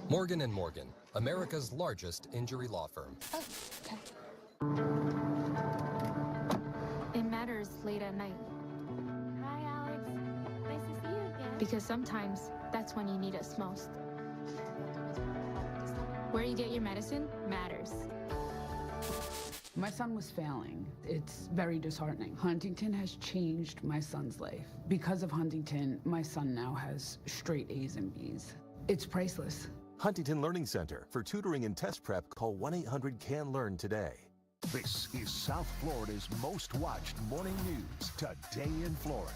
Morgan & Morgan, America's largest injury law firm. Oh, okay. It matters late at night. Hi, Alex. Nice to see you again. Because sometimes that's when you need us most. Where you get your medicine matters. My son was failing. It's very disheartening. Huntington has changed my son's life. Because of Huntington, my son now has straight A's and B's. It's priceless. Huntington Learning Center. For tutoring and test prep, call 1-800-CAN-LEARN today. This is South Florida's most watched morning news today in Florida.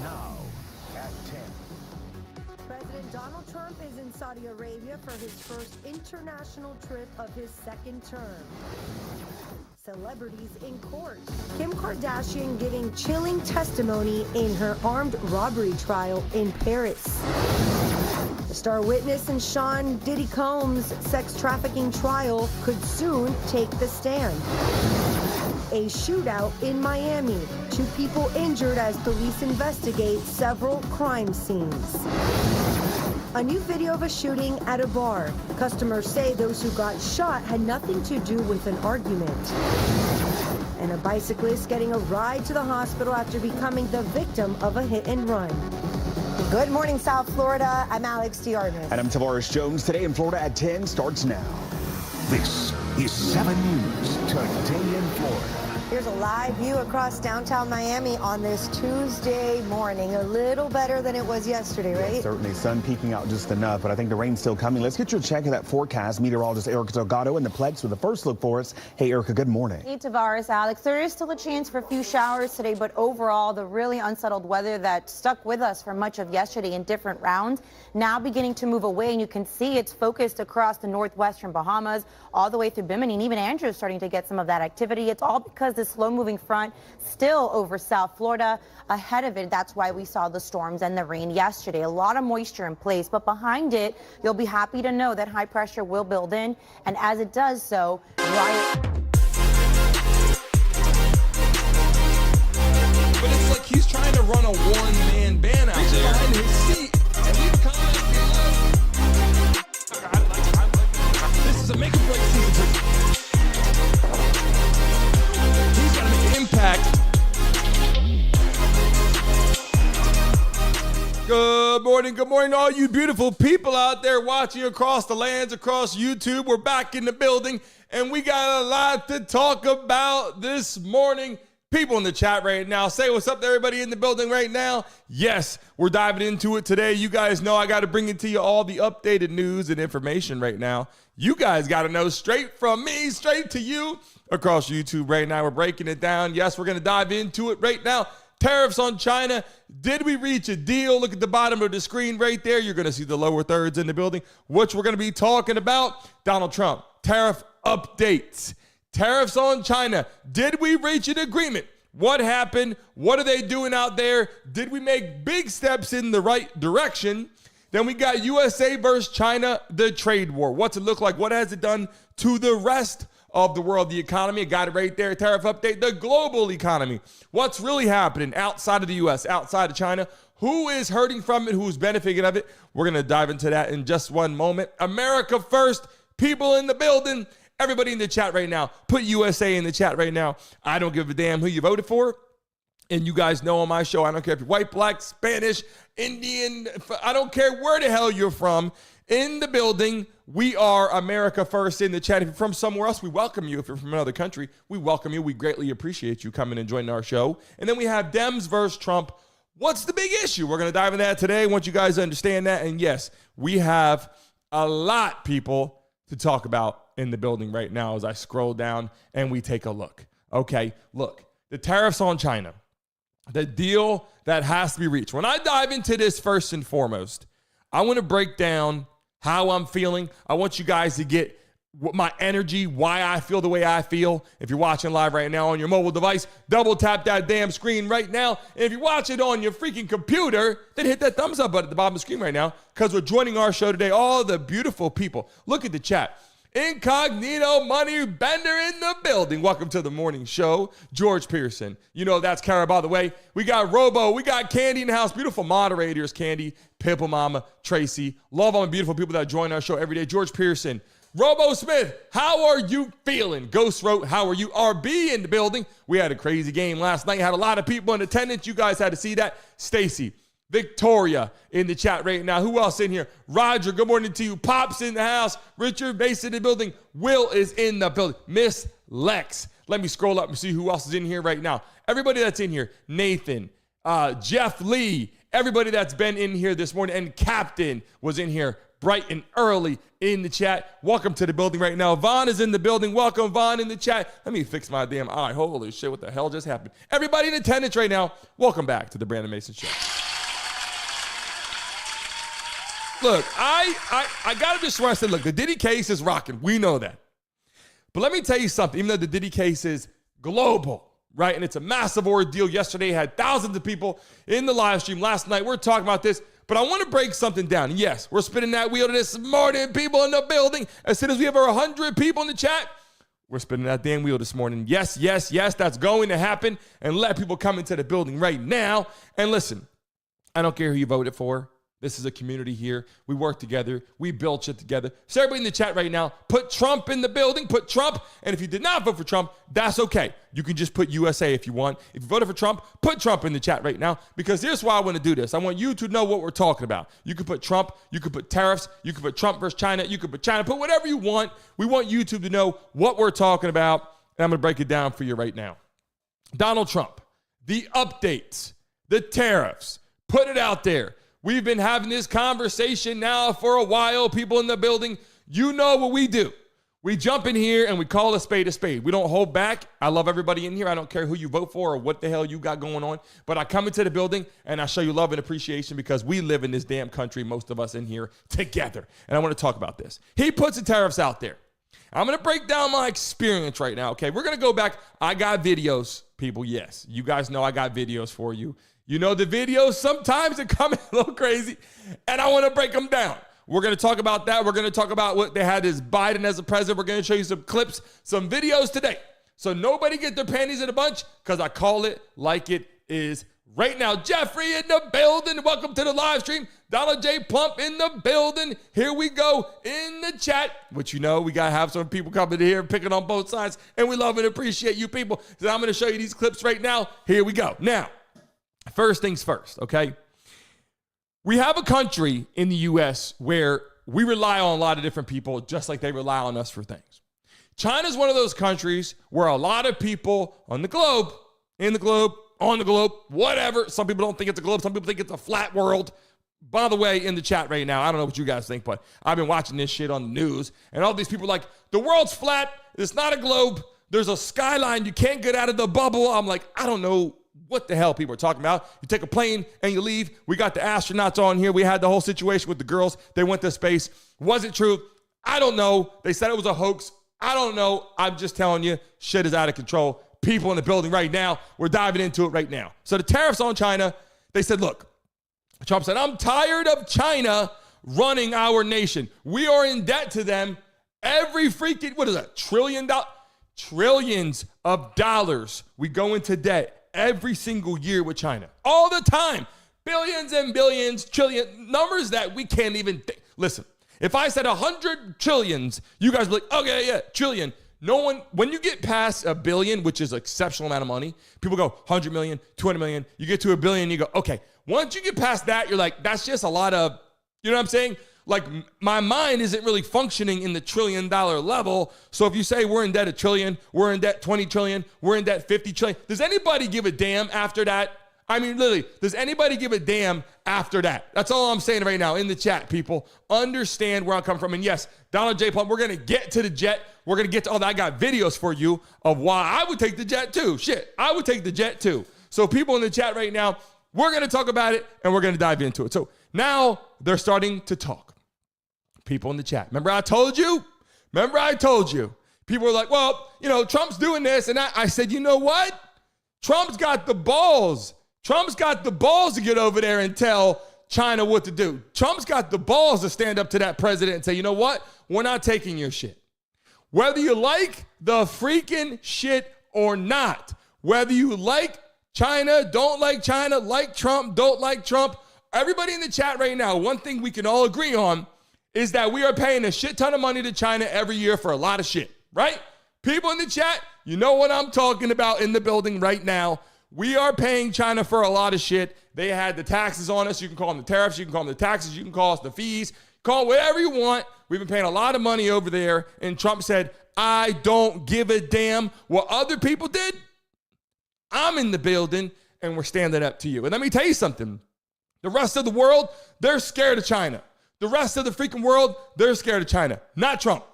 Now at 10. President Donald Trump is in Saudi Arabia for his first international trip of his second term. Celebrities in court. Kim Kardashian giving chilling testimony in her armed robbery trial in Paris. The star witness in Sean Diddy Combs' sex trafficking trial could soon take the stand. A shootout in Miami. 2 people injured as police investigate several crime scenes. A new video of a shooting at a bar. Customers say those who got shot had nothing to do with an argument. And a bicyclist getting a ride to the hospital after becoming the victim of a hit and run. Good morning, South Florida. I'm Alex Diarmas. And I'm Tavares Jones. Today in Florida at 10 starts now. This is 7 News today in Florida. Here's a live view across downtown Miami on this Tuesday morning. A little better than it was yesterday, right? Yeah, certainly, sun peeking out just enough, but I think the rain's still coming. Let's get you a check of that forecast. Meteorologist Erica Delgado in the Plex with the first look for us. Hey, Erica, good morning. Hey, Tavares, Alex. There is still a chance for a few showers today, but overall, the really unsettled weather that stuck with us for much of yesterday in different rounds, now beginning to move away, and you can see it's focused across the northwestern Bahamas, all the way through Bimini, and even Andrew is starting to get some of that activity. It's all because this slow-moving front still over South Florida. Ahead of it, that's why we saw the storms and the rain yesterday. A lot of moisture in place, but behind it, you'll be happy to know that high pressure will build in, and as it does so, But it's like he's trying to run a one-man band out there in his seat, and he's kind of this is a make or break season. He's got to make an impact. Good morning to all you beautiful people out there watching across the lands, across YouTube. We're back in the building, and we got a lot to talk about this morning. People in the chat right now, say what's up to everybody in the building right now. Yes, we're diving into it today. You guys know I got to bring it to you all the updated news and information right now. You guys got to know straight from me, straight to you across YouTube right now. We're breaking it down. Yes, we're going to dive into it right now. Tariffs on China. Did we reach a deal? Look at the bottom of the screen right there. You're going to see the lower thirds in the building, which we're going to be talking about. Donald Trump, tariff updates. Tariffs on China. Did we reach an agreement? What happened? What are they doing out there? Did we make big steps in the right direction? Then we got USA versus China, the trade war. What's it look like? What has it done to the rest of the world, the economy? I got it right there. Tariff update, the global economy. What's really happening outside of the U.S., outside of China? Who is hurting from it? Who's benefiting of it? We're going to dive into that in just one moment. America first. People in the building. Everybody in the chat right now, put USA in the chat right now. I don't give a damn who you voted for. And you guys know on my show, I don't care if you're white, black, Spanish, Indian, I don't care where the hell you're from. In the building, we are America first in the chat. If you're from somewhere else, we welcome you. If you're from another country, we welcome you. We greatly appreciate you coming and joining our show. And then we have Dems versus Trump. What's the big issue? We're going to dive into that today. I want you guys to understand that. And yes, we have a lot, people, to talk about in the building right now as I scroll down and we take a look. Okay, look, the tariffs on China, the deal that has to be reached. When I dive into this first and foremost, I want to break down how I'm feeling. I want you guys to get my energy, why I feel the way I feel. If you're watching live right now on your mobile device, double tap that damn screen right now. And if you watch it on your freaking computer, then hit that thumbs up button at the bottom of the screen right now because we're joining our show today. All the beautiful people. Look at the chat. Incognito money bender in the building. Welcome to the morning show. George Pearson. You know that's Kara, by the way. We got Robo. We got Candy in the house. Beautiful moderators, Candy, Pimple Mama, Tracy. Love all the beautiful people that join our show every day. George Pearson. Robo Smith, how are you feeling? Ghost wrote, how are you? RB in the building. We had a crazy game last night. Had a lot of people in attendance. You guys had to see that. Stacy. Victoria in the chat right now. Who else in here? Roger, good morning to you. Pop's in the house. Richard Bass in the building. Will is in the building. Miss Lex. Let me scroll up and see who else is in here right now. Everybody that's in here. Nathan, Jeff Lee, everybody that's been in here this morning, and Captain was in here bright and early in the chat. Welcome to the building right now. Vaughn is in the building. Welcome, Vaughn, in the chat. Let me fix my damn eye. Holy shit, what the hell just happened? Everybody in attendance right now, welcome back to the Brandon Mason Show. Look, I got to just swear, I said, look, the Diddy case is rocking. We know that. But let me tell you something, even though the Diddy case is global, right? And it's a massive ordeal. Yesterday had thousands of people in the live stream. Last night, we're talking about this. But I want to break something down. Yes, we're spinning that wheel this morning. People in the building. As soon as we have over 100 people in the chat, we're spinning that damn wheel this morning. Yes, yes, yes, that's going to happen. And let people come into the building right now. And listen, I don't care who you voted for. This is a community here. We work together. We build shit together. So everybody in the chat right now, put Trump in the building. Put Trump. And if you did not vote for Trump, that's okay. You can just put USA if you want. If you voted for Trump, put Trump in the chat right now, because here's why I want to do this. I want you to know what we're talking about. You can put Trump. You can put tariffs. You can put Trump versus China. You can put China. Put whatever you want. We want YouTube to know what we're talking about. And I'm going to break it down for you right now. Donald Trump, the updates, the tariffs, put it out there. We've been having this conversation now for a while. People in the building, you know what we do. We jump in here and we call a spade a spade. We don't hold back. I love everybody in here. I don't care who you vote for or what the hell you got going on. But I come into the building and I show you love and appreciation because we live in this damn country, most of us in here, together. And I want to talk about this. He puts the tariffs out there. I'm going to break down my experience right now, okay? We're going to go back. I got videos, people. Yes, you guys know I got videos for you. You know the videos, sometimes they come in a little crazy, and I want to break them down. We're going to talk about that. We're going to talk about what they had as Biden as a president. We're going to show you some clips, some videos today. So nobody get their panties in a bunch, because I call it like it is right now. Jeffrey in the building. Welcome to the live stream. Donald J. Plump in the building. Here we go in the chat, which you know we got to have some people coming in here picking on both sides, and we love and appreciate you people. So I'm going to show you these clips right now. Here we go. Now, first things first, okay? We have a country in the U.S. where we rely on a lot of different people just like they rely on us for things. China's one of those countries where a lot of people on the globe, in the globe, on the globe, whatever. Some people don't think it's a globe. Some people think it's a flat world. By the way, in the chat right now, I don't know what you guys think, but I've been watching this shit on the news, and all these people are like, the world's flat. It's not a globe. There's a skyline. You can't get out of the bubble. I'm like, I don't know what the hell people are talking about. You take a plane and you leave. We got the astronauts on here. We had the whole situation with the girls. They went to space. Was it true? I don't know. They said it was a hoax. I don't know. I'm just telling you, shit is out of control. People in the building right now, we're diving into it right now. So the tariffs on China, they said, look, Trump said, I'm tired of China running our nation. We are in debt to them every freaking, what is that, trillions of dollars. We go into debt every single year with China, all the time, billions and billions, trillion, numbers that we can't even think. Listen, if I said 100 trillions, you guys would be like, okay, yeah, trillion. No one, when you get past a billion, which is an exceptional amount of money, people go 100 million, 200 million, you get to a billion, you go, okay. Once you get past that, you're like, that's just a lot of, you know what I'm saying? Like, my mind isn't really functioning in the $1 trillion level. So if you say we're in debt $1 trillion, we're in debt 20 trillion, we're in debt 50 trillion, does anybody give a damn after that? I mean, literally, does anybody give a damn after that? That's all I'm saying right now in the chat, people. Understand where I'm coming from. And yes, Donald J. Plump, we're going to get to the jet. We're going to get to all that. I got videos for you of why I would take the jet too. Shit, I would take the jet too. So people in the chat right now, we're going to talk about it and we're going to dive into it. So now they're starting to talk. People in the chat. Remember I told you? People were like, well, you know, Trump's doing this. And I said, you know what? Trump's got the balls. Trump's got the balls to get over there and tell China what to do. Trump's got the balls to stand up to that president and say, you know what? We're not taking your shit. Whether you like the freaking shit or not, whether you like China, don't like China, like Trump, don't like Trump, everybody in the chat right now, one thing we can all agree on is that we are paying a shit ton of money to China every year for a lot of shit, right? People in the chat, you know what I'm talking about in the building right now. We are paying China for a lot of shit. They had the taxes on us. You can call them the tariffs. You can call them the taxes. You can call us the fees. Call it whatever you want. We've been paying a lot of money over there. And Trump said, I don't give a damn what other people did. I'm in the building and we're standing up to you. And let me tell you something. The rest of the world, they're scared of China. The rest of the freaking world, they're scared of China. Not Trump.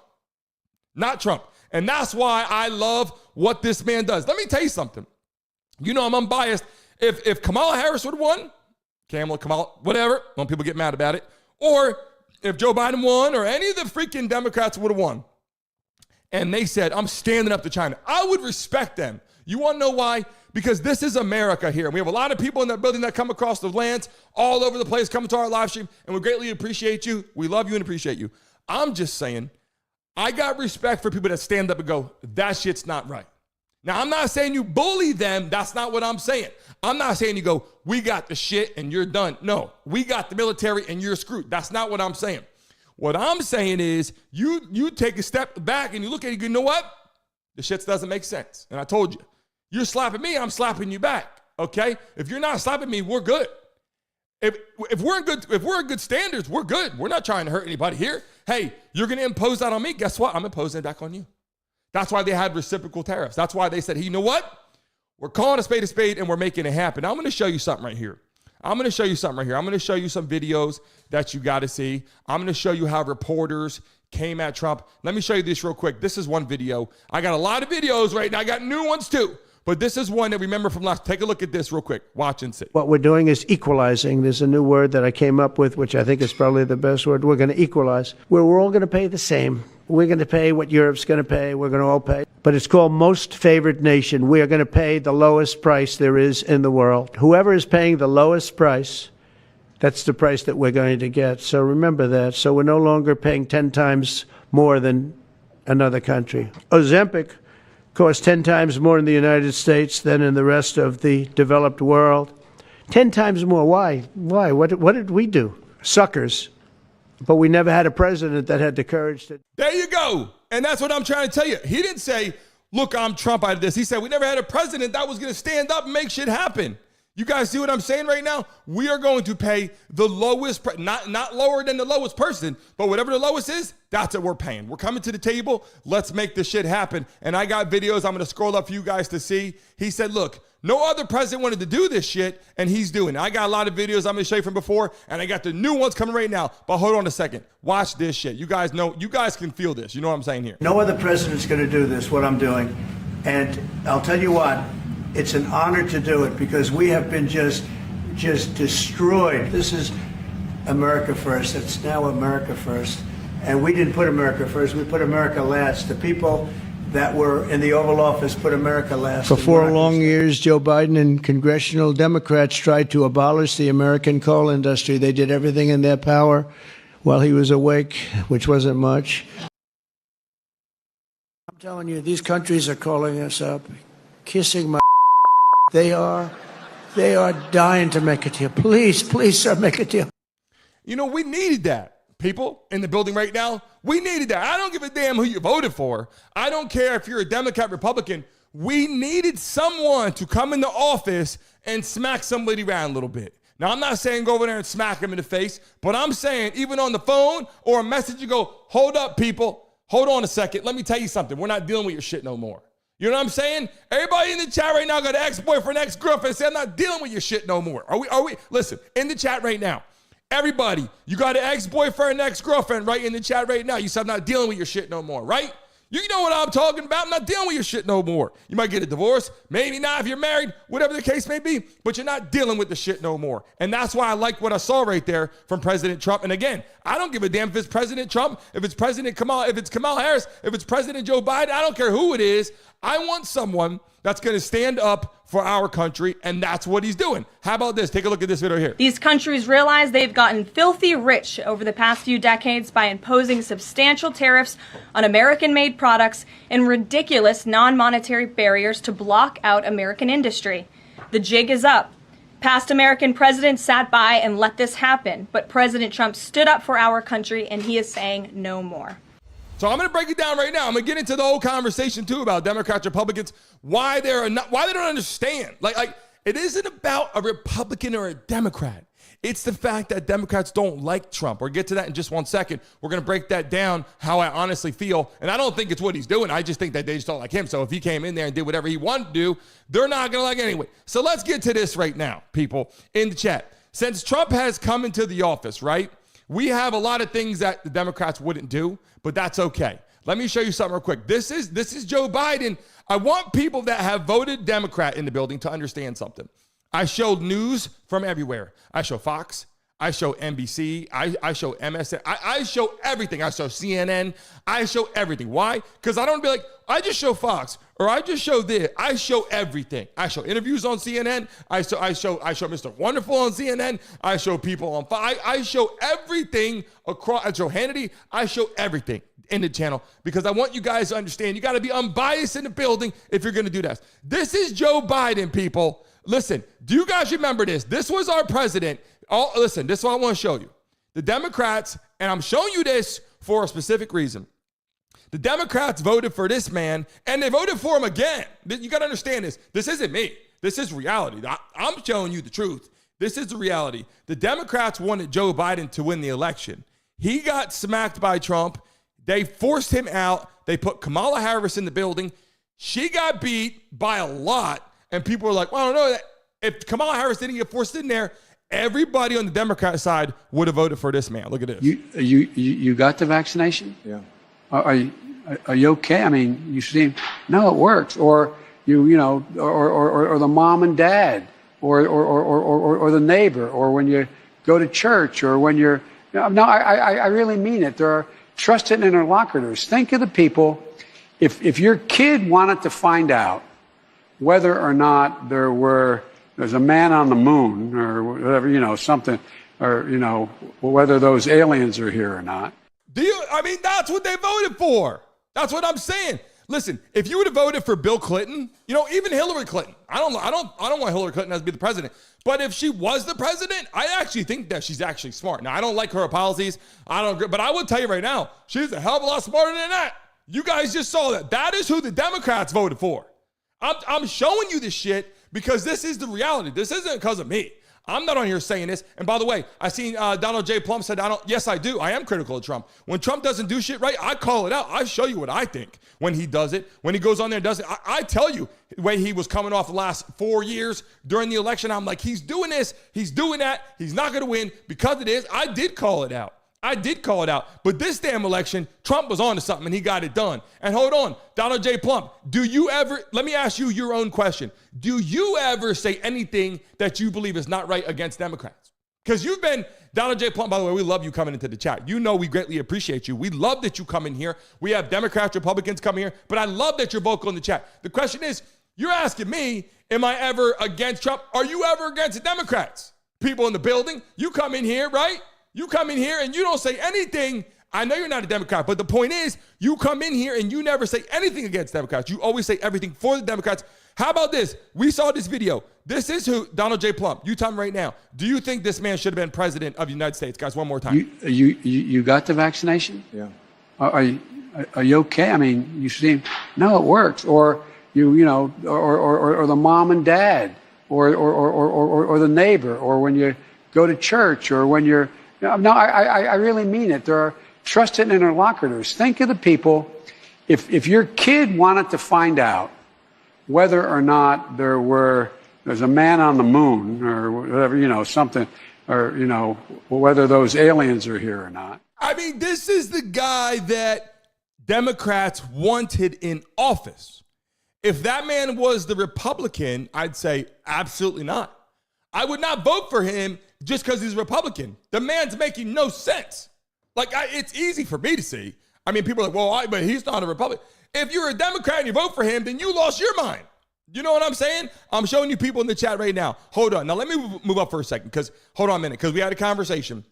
Not Trump. And that's why I love what this man does. Let me tell you something. You know I'm unbiased. If Kamala Harris would have won, Kamala, whatever, when people get mad about it, or if Joe Biden won or any of the freaking Democrats would have won, and they said, I'm standing up to China, I would respect them. You want to know why? Because this is America here. We have a lot of people in that building that come across the lands all over the place, coming to our live stream, and we greatly appreciate you. We love you and appreciate you. I'm just saying, I got respect for people that stand up and go, that shit's not right. Now, I'm not saying you bully them. That's not what I'm saying. I'm not saying you go, we got the shit and you're done. No, we got the military and you're screwed. That's not what I'm saying. What I'm saying is you take a step back and you look at it, you know what? The shit doesn't make sense. And I told you, you're slapping me, I'm slapping you back. Okay? If you're not slapping me, we're good. If we're in good standards, we're good. We're not trying to hurt anybody here. Hey, you're going to impose that on me. Guess what? I'm imposing it back on you. That's why they had reciprocal tariffs. That's why they said, hey, you know what? We're calling a spade, and we're making it happen. Now, I'm going to show you something right here. I'm going to show you some videos that you got to see. I'm going to show you how reporters came at Trump. Let me show you this real quick. This is one video. I got a lot of videos right now. I got new ones too. But this is one that remember from last. Take a look at this real quick. Watch and see. What we're doing is equalizing. There's a new word that I came up with, which I think is probably the best word. We're going to equalize, where we're all going to pay the same. We're going to pay what Europe's going to pay. We're going to all pay. But it's called most favored nation. We are going to pay the lowest price there is in the world. Whoever is paying the lowest price, that's the price that we're going to get. So remember that. So we're no longer paying 10 times more than another country. Ozempic costs 10 times more in the United States than in the rest of the developed world. 10 times more. Why? Why? What did we do? Suckers. But we never had a president that had the courage to. There you go. And that's what I'm trying to tell you. He didn't say, look, I'm Trump out of this. He said, we never had a president that was going to stand up and make shit happen. You guys see what I'm saying right now? We are going to pay the lowest, not lower than the lowest person, but whatever the lowest is, that's what we're paying. We're coming to the table. Let's make this shit happen. And I got videos I'm going to scroll up for you guys to see. He said, look, no other president wanted to do this shit, and he's doing it. I got a lot of videos I'm going to show you from before, and I got the new ones coming right now. But hold on a second. Watch this shit. You guys know, you guys can feel this. You know what I'm saying here? No other president's going to do this, what I'm doing. And I'll tell you what, it's an honor to do it because we have been just destroyed. This is America first. It's now America first. And we didn't put America first. We put America last. The people that were in the Oval Office put America last. For 4 long years, Joe Biden and congressional Democrats tried to abolish the American coal industry. They did everything in their power while he was awake, which wasn't much. I'm telling you, these countries are calling us up, kissing my. They are dying to make a deal. Please, sir, make a deal. You know, we needed that. People in the building right now, we needed that. I don't give a damn who you voted for. I don't care if you're a Democrat, Republican. We needed someone to come into office and smack somebody around a little bit. Now, I'm not saying go over there and smack them in the face, but I'm saying even on the phone or a message, you go, hold up, people. Hold on a second. Let me tell you something. We're not dealing with your shit no more. You know what I'm saying? Everybody in the chat right now got an ex-boyfriend, ex-girlfriend, say, I'm not dealing with your shit no more. Are we? Listen, in the chat right now, everybody, you got an ex-boyfriend, ex-girlfriend right in the chat right now. You said, I'm not dealing with your shit no more, right? You know what I'm talking about. I'm not dealing with your shit no more. You might get a divorce, maybe not if you're married, whatever the case may be, but you're not dealing with the shit no more. And that's why I like what I saw right there from President Trump. And again, I don't give a damn if it's President Trump, if it's President Kamala, if it's Kamala Harris, if it's President Joe Biden. I don't care who it is. I want someone that's going to stand up for our country, and that's what he's doing. How about this? Take a look at this video here. These countries realize they've gotten filthy rich over the past few decades by imposing substantial tariffs on American-made products and ridiculous non-monetary barriers to block out American industry. The jig is up. Past American presidents sat by and let this happen, but President Trump stood up for our country, and he is saying no more. So I'm going to break it down right now. I'm going to get into the whole conversation too about Democrats, Republicans, why they don't understand. Like it isn't about a Republican or a Democrat. It's the fact that Democrats don't like Trump. We'll get to that in just 1 second. We're going to break that down, how I honestly feel. And I don't think it's what he's doing. I just think that they just don't like him. So if he came in there and did whatever he wanted to do, they're not going to like it anyway. So let's get to this right now, people in the chat. Since Trump has come into the office, right, we have a lot of things that the Democrats wouldn't do, but that's okay. Let me show you something real quick. This is Joe Biden. I want people that have voted Democrat in the building to understand something. I showed news from everywhere. I show Fox. I show NBC. I show MSN. I show everything. I show CNN. I show everything. Why? Because I don't be like, I just show Fox or I just show this. I show everything. I show interviews on CNN. I show Mr. Wonderful on CNN. I show people on Fox. I show everything across. I show Hannity. I show everything in the channel because I want you guys to understand. You got to be unbiased in the building if you're going to do that. This is Joe Biden, people. Listen, do you guys remember this? This was our president. Oh, listen, this is what I want to show you. The Democrats, and I'm showing you this for a specific reason. The Democrats voted for this man, and they voted for him again. You got to understand this. This isn't me. This is reality. I'm showing you the truth. This is the reality. The Democrats wanted Joe Biden to win the election. He got smacked by Trump. They forced him out. They put Kamala Harris in the building. She got beat by a lot. And people were like, well, I don't know that if Kamala Harris didn't get forced in there, everybody on the Democrat side would have voted for this man. Look at this. You got the vaccination? Yeah. Are you okay? I mean, you seem no, it works. Or or the mom and dad, or the neighbor, or when you go to church, or when you're I really mean it. There are trusted interlocutors. Think of the people. If your kid wanted to find out whether or not there's a man on the moon or whatever, something, or, whether those aliens are here or not. That's what they voted for. That's what I'm saying. Listen, if you would have voted for Bill Clinton, even Hillary Clinton, I don't want Hillary Clinton to be the president. But if she was the president, I actually think that she's actually smart. Now, I don't like her policies. But I will tell you right now, she's a hell of a lot smarter than that. You guys just saw that. That is who the Democrats voted for. I'm showing you this shit because this is the reality. This isn't because of me. I'm not on here saying this. And by the way, I seen Donald J. Plump said, yes, I do. I am critical of Trump. When Trump doesn't do shit right, I call it out. I show you what I think when he does it. When he goes on there and does it, I tell you the way he was coming off the last 4 years during the election. I'm like, he's doing this. He's doing that. He's not going to win because it is. I did call it out. But this damn election, Trump was on to something and he got it done. And hold on, Donald J. Plump, let me ask you your own question. Do you ever say anything that you believe is not right against Democrats? Because you've been, Donald J. Plump, by the way, we love you coming into the chat. We greatly appreciate you. We love that you come in here. We have Democrats, Republicans coming here, but I love that you're vocal in the chat. The question is, you're asking me, am I ever against Trump? Are you ever against the Democrats? People in the building, you come in here, right? You come in here and you don't say anything. I know you're not a Democrat, but the point is you come in here and you never say anything against Democrats. You always say everything for the Democrats. How about this? We saw this video. This is who, Donald J. Plump. You tell me right now. Do you think this man should have been president of the United States? Guys, one more time. You got the vaccination? Yeah. Are you okay? I mean, you seem, no, it works. Or, or the mom and dad, or the neighbor, or when you go to church, or when you're, I really mean it. There are trusted interlocutors. Think of the people. If your kid wanted to find out whether or not there's a man on the moon or whatever, something, or, whether those aliens are here or not. This is the guy that Democrats wanted in office. If that man was the Republican, I'd say absolutely not. I would not vote for him just because he's Republican. The man's making no sense. It's easy for me to see. People are like, but he's not a Republican. If you're a Democrat and you vote for him, then you lost your mind. You know what I'm saying? I'm showing you people in the chat right now. Hold on. Now, let me move up for a second because hold on a minute, because we had a conversation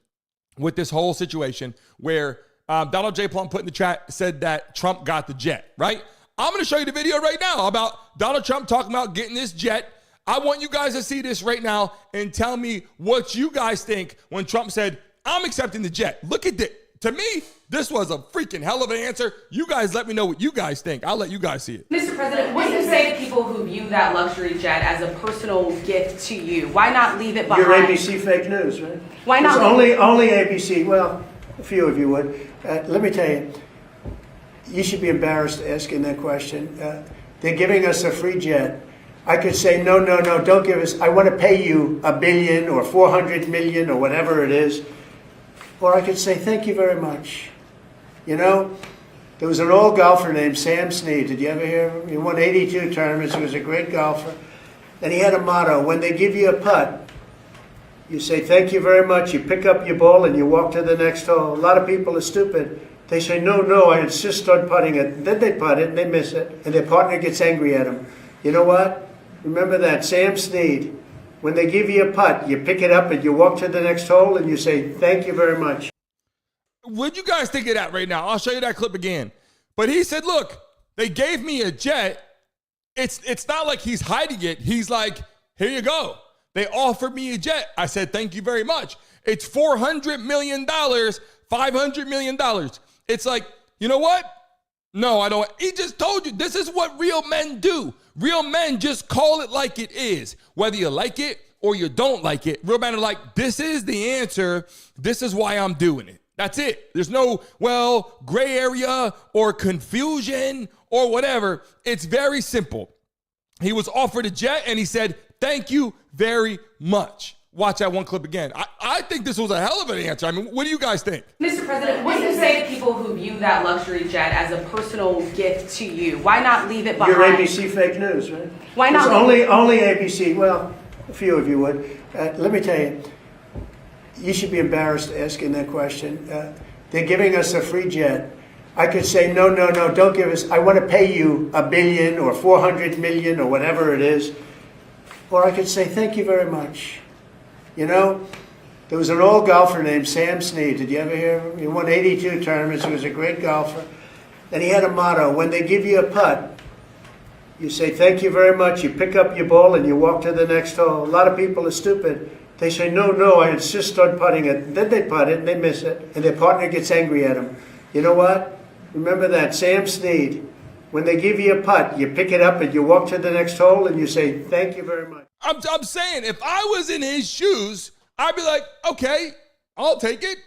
with this whole situation where Donald J. Plum put in the chat, said that Trump got the jet, right? I'm going to show you the video right now about Donald Trump talking about getting this jet. I want you guys to see this right now and tell me what you guys think when Trump said, I'm accepting the jet. Look at this. To me, this was a freaking hell of an answer. You guys let me know what you guys think. I'll let you guys see it. Mr. President, what do you say to people who view that luxury jet as a personal gift to you? Why not leave it behind? You're ABC fake news, right? Why not? Only ABC. Well, a few of you would. Let me tell you, you should be embarrassed asking that question. They're giving us a free jet. I could say, no, don't give us. I want to pay you $1 billion or 400 million or whatever it is. Or I could say, thank you very much. You know, there was an old golfer named Sam Snead. Did you ever hear of him? He won 82 tournaments. He was a great golfer. And he had a motto. When they give you a putt, you say, thank you very much. You pick up your ball and you walk to the next hole. A lot of people are stupid. They say, no, I insist on putting it. Then they putt it and they miss it. And their partner gets angry at them. You know what? Remember that. Sam Snead. When they give you a putt, you pick it up and you walk to the next hole and you say, thank you very much. What you guys think of that right now? I'll show you that clip again. But he said, look, they gave me a jet. It's not like he's hiding it. He's like, here you go. They offered me a jet. I said, thank you very much. It's $400 million, $500 million. It's like, you know what? No, I don't. He just told you this is what real men do. Real men just call it like it is. Whether you like it or you don't like it, real men are like, this is the answer. This is why I'm doing it. That's it. There's no, well, gray area or confusion or whatever. It's very simple. He was offered a jet and he said, thank you very much. Watch that one clip again. I think this was a hell of an answer. I mean, what do you guys think? Mr. President, what do you say to people who view that luxury jet as a personal gift to you? Why not leave it behind? You're ABC fake news, right? Why not? Only ABC. Well, a few of you would. Let me tell you, you should be embarrassed asking that question. They're giving us a free jet. I could say, no, don't give us. I want to pay you $1 billion or 400 million or whatever it is. Or I could say, thank you very much. You know, there was an old golfer named Sam Snead. Did you ever hear of him? He won 82 tournaments. He was a great golfer. And he had a motto. When they give you a putt, you say, thank you very much. You pick up your ball and you walk to the next hole. A lot of people are stupid. They say, no, I insist on putting it. Then they putt it and they miss it. And their partner gets angry at them. You know what? Remember that. Sam Snead. When they give you a putt, you pick it up and you walk to the next hole and you say, thank you very much. I'm saying, if I was in his shoes, I'd be like, okay, I'll take it.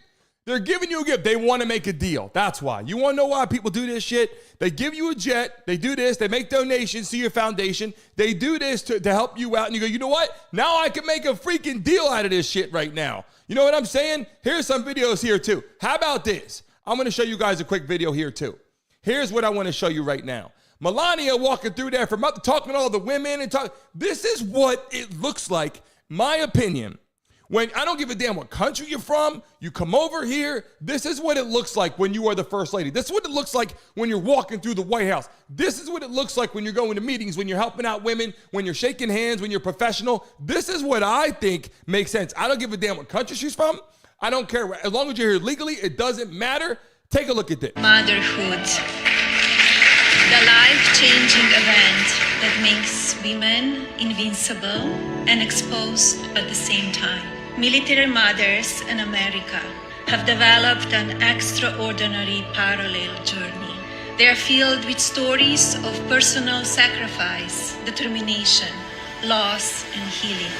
They're giving you a gift. They want to make a deal. That's why. You want to know why people do this shit? They give you a jet. They do this. They make donations to your foundation. They do this to help you out. And you go, you know what? Now I can make a freaking deal out of this shit right now. You know what I'm saying? Here's some videos here too. How about this? I'm going to show you guys a quick video here too. Here's what I want to show you right now. Melania walking through there from talking to all the women and talk. This is what it looks like, my opinion. When I don't give a damn what country you're from, you come over here. This is what it looks like when you are the first lady. This is what it looks like when you're walking through the White House. This is what it looks like when you're going to meetings, when you're helping out women, when you're shaking hands, when you're professional. This is what I think makes sense. I don't give a damn what country she's from. I don't care. As long as you're here legally, it doesn't matter. Take a look at this. Motherhood. The life-changing event that makes women invincible and exposed at the same time. Military mothers in America have developed an extraordinary parallel journey. They are filled with stories of personal sacrifice, determination, loss, and healing.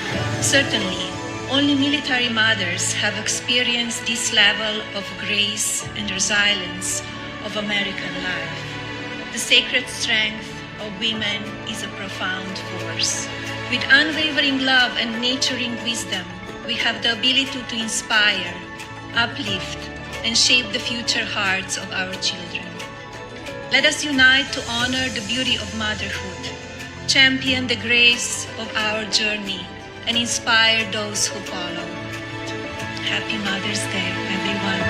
Certainly, only military mothers have experienced this level of grace and resilience of American life. The sacred strength of women is a profound force. With unwavering love and nurturing wisdom, we have the ability to inspire, uplift, and shape the future hearts of our children. Let us unite to honor the beauty of motherhood, champion the grace of our journey, and inspire those who follow. Happy Mother's Day, everyone.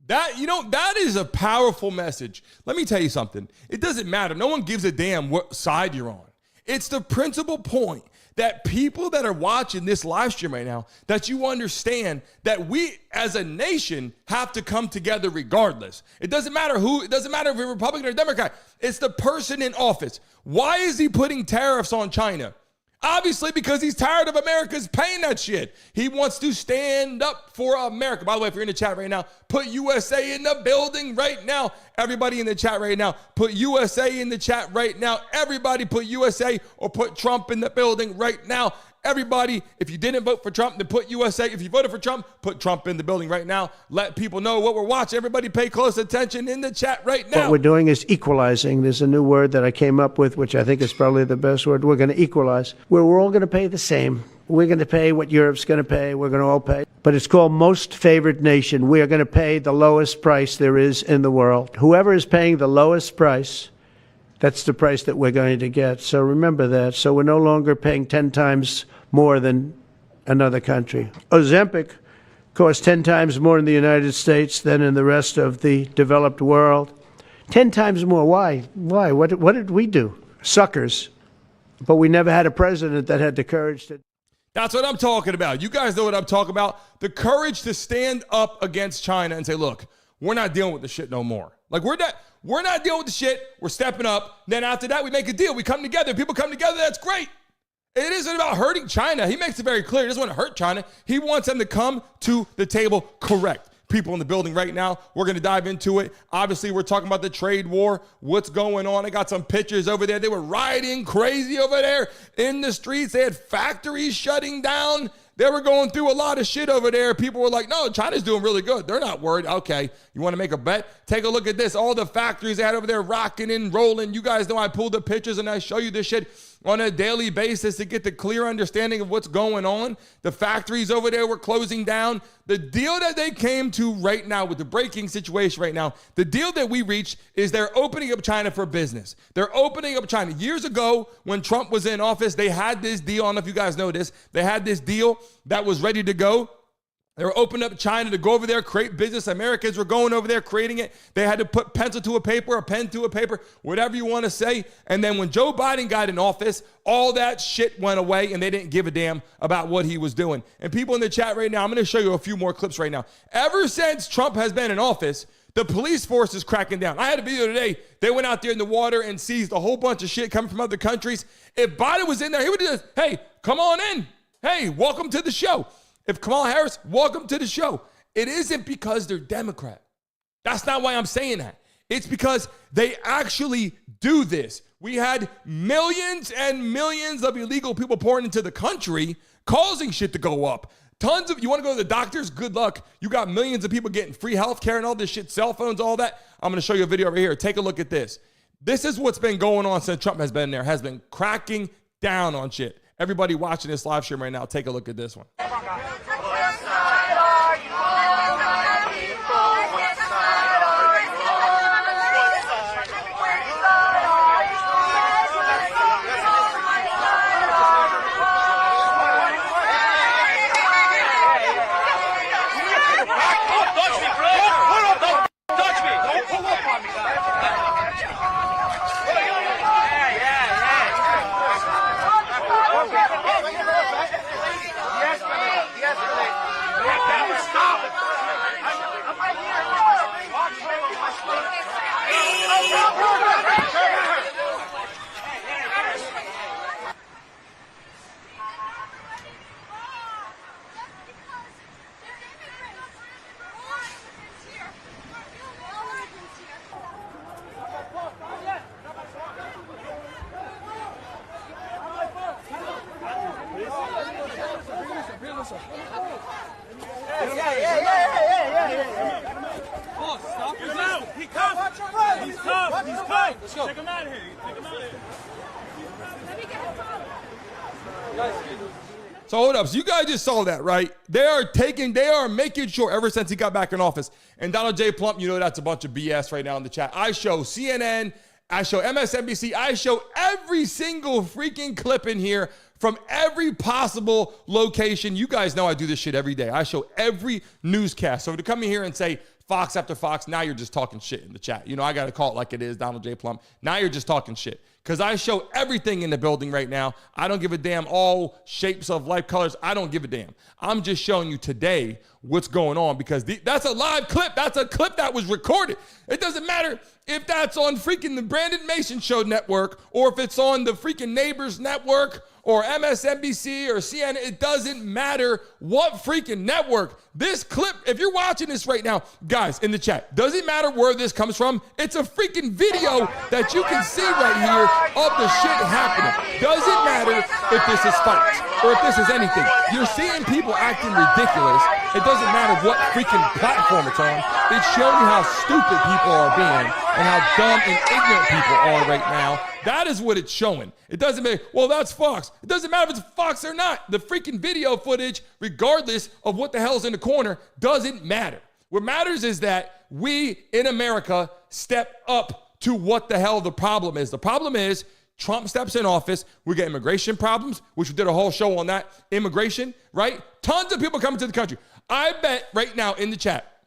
That is a powerful message. Let me tell you something. It doesn't matter. No one gives a damn what side you're on. It's the principal point that people that are watching this live stream right now, that you understand that we as a nation have to come together regardless. It doesn't matter who, it doesn't matter if you're Republican or Democrat. It's the person in office. Why is he putting tariffs on China? Obviously, because he's tired of America's paying that shit. He wants to stand up for America. By the way, if you're in the chat right now, put USA in the building right now. Everybody in the chat right now, put USA in the chat right now. Everybody put USA or put Trump in the building right now. Everybody, if you didn't vote for Trump, then put USA. If you voted for Trump, put Trump in the building right now. Let people know what we're watching. Everybody pay close attention in the chat right now. What we're doing is equalizing. There's a new word that I came up with, which I think is probably the best word. We're going to equalize, where we're all going to pay the same. We're going to pay what Europe's going to pay. We're going to all pay. But it's called most favored nation. We are going to pay the lowest price there is in the world. Whoever is paying the lowest price, that's the price that we're going to get. So remember that. So we're no longer paying 10 times more than another country. Ozempic costs 10 times more in the United States than in the rest of the developed world. 10 times more. Why? Why? What did we do? Suckers. But we never had a president that had the courage to. That's what I'm talking about. You guys know what I'm talking about. The courage to stand up against China and say, look, we're not dealing with the shit no more. Like, we're not dealing with the shit. We're stepping up. Then after that, we make a deal. We come together. People come together. That's great. It isn't about hurting China. He makes it very clear. He doesn't want to hurt China. He wants them to come to the table. Correct. People in the building right now, we're going to dive into it. Obviously, we're talking about the trade war, what's going on. I got some pictures over there. They were rioting crazy over there in the streets. They had factories shutting down. They were going through a lot of shit over there. People were like, no, China's doing really good. They're not worried. Okay, you want to make a bet? Take a look at this. All the factories they had over there rocking and rolling. You guys know I pulled the pictures and I show you this shit on a daily basis to get the clear understanding of what's going on. The factories over there were closing down. The deal that they came to right now with the breaking situation right now, the deal that we reached is they're opening up China for business. They're opening up China. Years ago, when Trump was in office, they had this deal. I don't know if you guys know this. They had this deal that was ready to go. They were opening up China to go over there, create business. Americans were going over there, creating it. They had to put pencil to a paper, a pen to a paper, whatever you want to say. And then when Joe Biden got in office, all that shit went away and they didn't give a damn about what he was doing. And people in the chat right now, I'm going to show you a few more clips right now. Ever since Trump has been in office, the police force is cracking down. I had a video today. They went out there in the water and seized a whole bunch of shit coming from other countries. If Biden was in there, he would just, hey, come on in. Hey, welcome to the show. If Kamala Harris, welcome to the show. It isn't because they're Democrat. That's not why I'm saying that. It's because they actually do this. We had millions and millions of illegal people pouring into the country, causing shit to go up. Tons of, you want to go to the doctors? Good luck. You got millions of people getting free health care and all this shit, cell phones, all that. I'm going to show you a video over here. Take a look at this. This is what's been going on since Trump has been there, has been cracking down on shit. Everybody watching this live stream right now, take a look at this one. So hold up. So you guys just saw that, right? They are making sure ever since he got back in office. And Donald J. Plump, you know that's a bunch of BS right now in the chat. I show CNN, I show MSNBC, I show every single freaking clip in here from every possible location. You guys know I do this shit every day. I show every newscast. So to come in here and say Fox after Fox. Now you're just talking shit in the chat. You know, I got to call it like it is, Donald J. Plum. Now you're just talking shit. Because I show everything in the building right now. I don't give a damn all shapes of life colors. I don't give a damn. I'm just showing you today what's going on because that's a live clip. That's a clip that was recorded. It doesn't matter if that's on freaking the Brandon Mason Show network or if it's on the freaking Neighbors Network or MSNBC or CNN. It doesn't matter what freaking network. This clip, if you're watching this right now, guys in the chat, doesn't matter where this comes from. It's a freaking video that you can see right here of the shit happening. Doesn't matter if this is Fox or if this is anything. You're seeing people acting ridiculous. It doesn't matter what freaking platform it's on. It's showing you how stupid people are being and how dumb and ignorant people are right now. That is what it's showing. It doesn't matter, well, that's Fox. It doesn't matter if it's Fox or not. The freaking video footage, regardless of what the hell's in the corner, doesn't matter. What matters is that we in America step up to what the hell the problem is. The problem is Trump steps in office. We get immigration problems, which we did a whole show on that. Immigration, right? Tons of people coming to the country. I bet right now in the chat,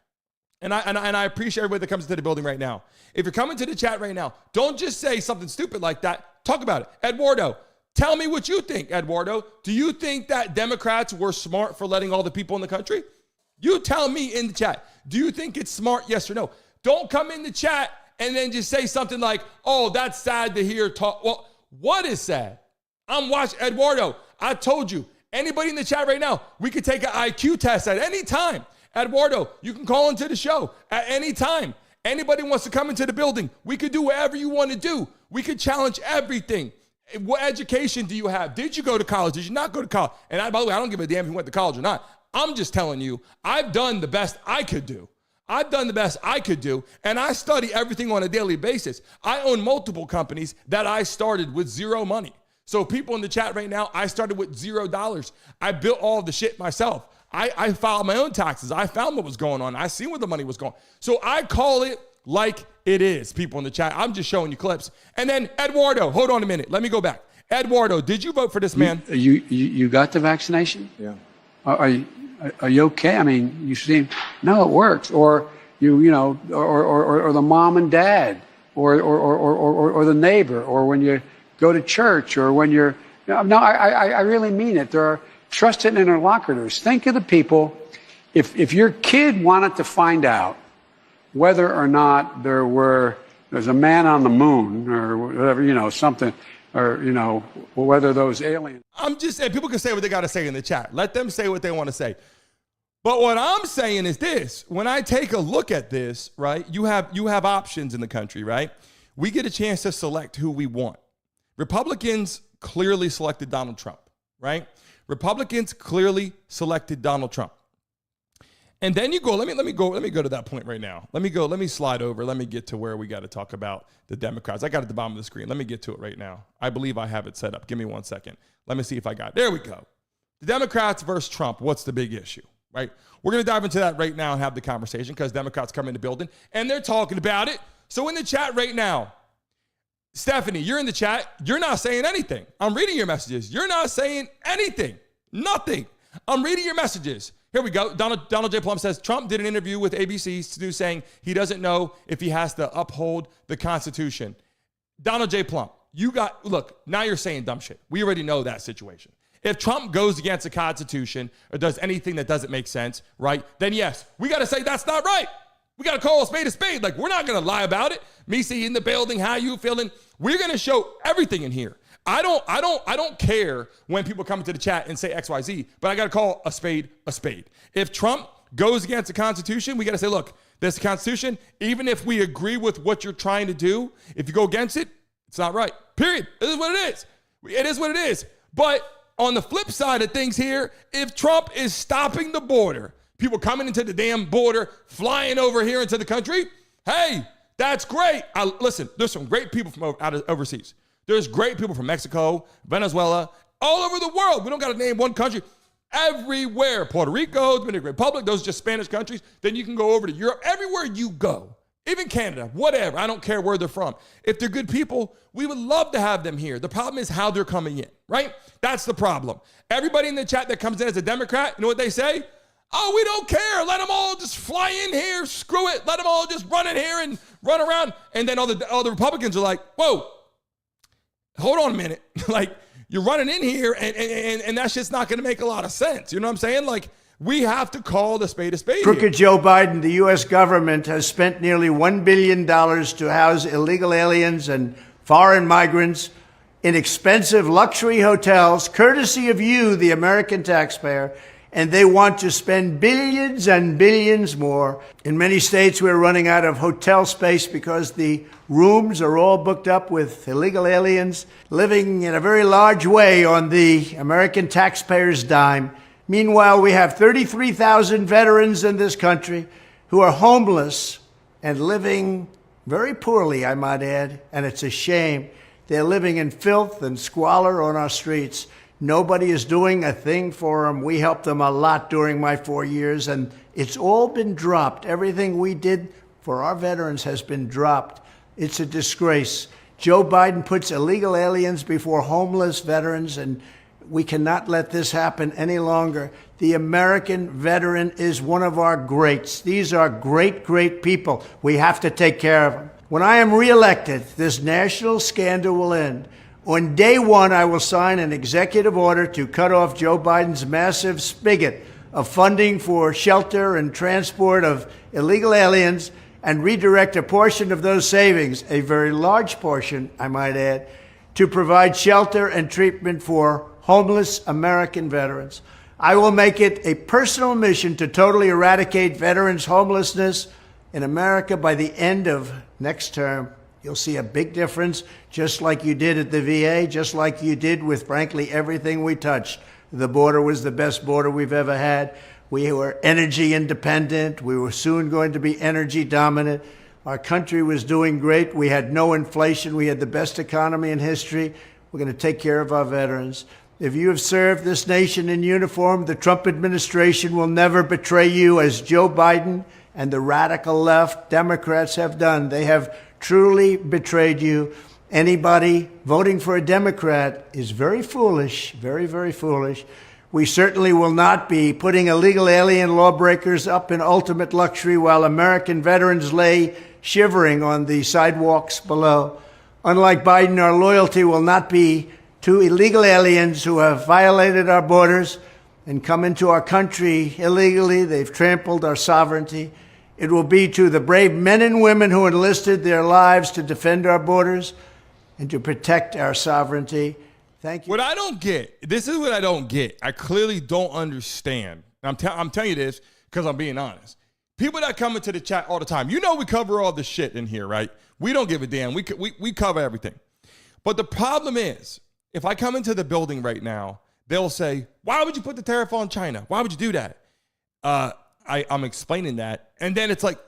and I appreciate everybody that comes into the building right now. If you're coming to the chat right now, don't just say something stupid like that. Talk about it. Eduardo, tell me what you think, Eduardo. Do you think that Democrats were smart for letting all the people in the country? You tell me in the chat. Do you think it's smart, yes or no? Don't come in the chat and then just say something like, oh, that's sad to hear talk. Well, what is sad? I'm watching. Eduardo, I told you, anybody in the chat right now, we could take an IQ test at any time. Eduardo, you can call into the show at any time. Anybody wants to come into the building, we could do whatever you want to do. We could challenge everything. What education do you have? Did you go to college? Did you not go to college? And by the way, I don't give a damn if you went to college or not. I'm just telling you, I've done the best I could do. I've done the best I could do, and I study everything on a daily basis. I own multiple companies that I started with zero money. So people in the chat right now, I started with $0. I built all the shit myself. I filed my own taxes. I found what was going on. I seen where the money was going. So I call it like it is, people in the chat. I'm just showing you clips. And then Eduardo, hold on a minute. Let me go back. Eduardo, did you vote for this man? You got the vaccination? Yeah. Are you okay? I mean, you seem, no, it works. Or or the mom and dad, or the neighbor, or when you go to church, or when you're, no, I really mean it. There are trusted interlocutors. Think of the people. If your kid wanted to find out whether or not there's a man on the moon or whatever, something, or, whether those aliens. I'm just saying, people can say what they got to say in the chat. Let them say what they want to say. But what I'm saying is this: when I take a look at this, right, you have options in the country, right? We get a chance to select who we want. Republicans clearly selected Donald Trump, right? Republicans clearly selected Donald Trump. And then you go, let me go to that point right now. Let me slide over. Let me get to where we got to talk about the Democrats. I got it at the bottom of the screen. Let me get to it right now. I believe I have it set up. Give me 1 second. Let me see if I got it. There we go. The Democrats versus Trump. What's the big issue, right? We're going to dive into that right now and have the conversation because Democrats come in the building and they're talking about it. So in the chat right now, Stephanie, you're in the chat. You're not saying anything. I'm reading your messages. You're not saying anything. Nothing. I'm reading your messages. Here we go. Donald J. Plum says, Trump did an interview with ABC saying he doesn't know if he has to uphold the Constitution. Donald J. Plum, look, now you're saying dumb shit. We already know that situation. If Trump goes against the Constitution or does anything that doesn't make sense, right, then yes, we got to say that's not right. We got to call a spade a spade. Like, we're not going to lie about it. Misi in the building, how you feeling? We're going to show everything in here. I don't care when people come into the chat and say XYZ, but I got to call a spade a spade. If Trump goes against the Constitution, we got to say, look, this Constitution, even if we agree with what you're trying to do, if you go against it, it's not right. Period. It is what it is. It is what it is. But on the flip side of things here, if Trump is stopping the border, people coming into the damn border, flying over here into the country, hey, that's great. Listen, there's some great people from overseas. There's great people from Mexico, Venezuela, all over the world. We don't got to name one country. Everywhere. Puerto Rico, Dominican Republic, those are just Spanish countries. Then you can go over to Europe. Everywhere you go, even Canada, whatever. I don't care where they're from. If they're good people, we would love to have them here. The problem is how they're coming in, right? That's the problem. Everybody in the chat that comes in as a Democrat, you know what they say? Oh, we don't care. Let them all just fly in here. Screw it. Let them all just run in here and run around. And then all the Republicans are like, whoa, hold on a minute. Like, you're running in here and that shit's not going to make a lot of sense. You know what I'm saying? Like, we have to call the spade a spade. Crooked Joe Biden, the U.S. government has spent nearly $1 billion to house illegal aliens and foreign migrants in expensive luxury hotels, courtesy of you, the American taxpayer, and they want to spend billions and billions more. In many states, we're running out of hotel space because the rooms are all booked up with illegal aliens living in a very large way on the American taxpayer's dime. Meanwhile, we have 33,000 veterans in this country who are homeless and living very poorly, I might add, and it's a shame. They're living in filth and squalor on our streets. Nobody is doing a thing for them. We helped them a lot during my 4 years, and it's all been dropped. Everything we did for our veterans has been dropped. It's a disgrace. Joe Biden puts illegal aliens before homeless veterans, and we cannot let this happen any longer. The American veteran is one of our greats. These are great, great people. We have to take care of them. When I am reelected, this national scandal will end. On day one, I will sign an executive order to cut off Joe Biden's massive spigot of funding for shelter and transport of illegal aliens and redirect a portion of those savings, a very large portion, I might add, to provide shelter and treatment for homeless American veterans. I will make it a personal mission to totally eradicate veterans' homelessness in America by the end of next term. You'll see a big difference, just like you did at the VA, just like you did with, frankly, everything we touched. The border was the best border we've ever had. We were energy independent. We were soon going to be energy dominant. Our country was doing great. We had no inflation. We had the best economy in history. We're going to take care of our veterans. If you have served this nation in uniform, the Trump administration will never betray you as Joe Biden and the radical left Democrats have done. They have truly betrayed you. Anybody voting for a Democrat is very foolish, very, very foolish. We certainly will not be putting illegal alien lawbreakers up in ultimate luxury while American veterans lay shivering on the sidewalks below. Unlike Biden, our loyalty will not be to illegal aliens who have violated our borders and come into our country illegally. They've trampled our sovereignty. It will be to the brave men and women who enlisted their lives to defend our borders and to protect our sovereignty. Thank you. What I don't get, this is what I don't get. I clearly don't understand. I'm telling you this because I'm being honest. People that come into the chat all the time, you know we cover all the shit in here, right? We don't give a damn. We cover everything. But the problem is, if I come into the building right now, they'll say, why would you put the tariff on China? Why would you do that? I'm explaining that. And then it's like,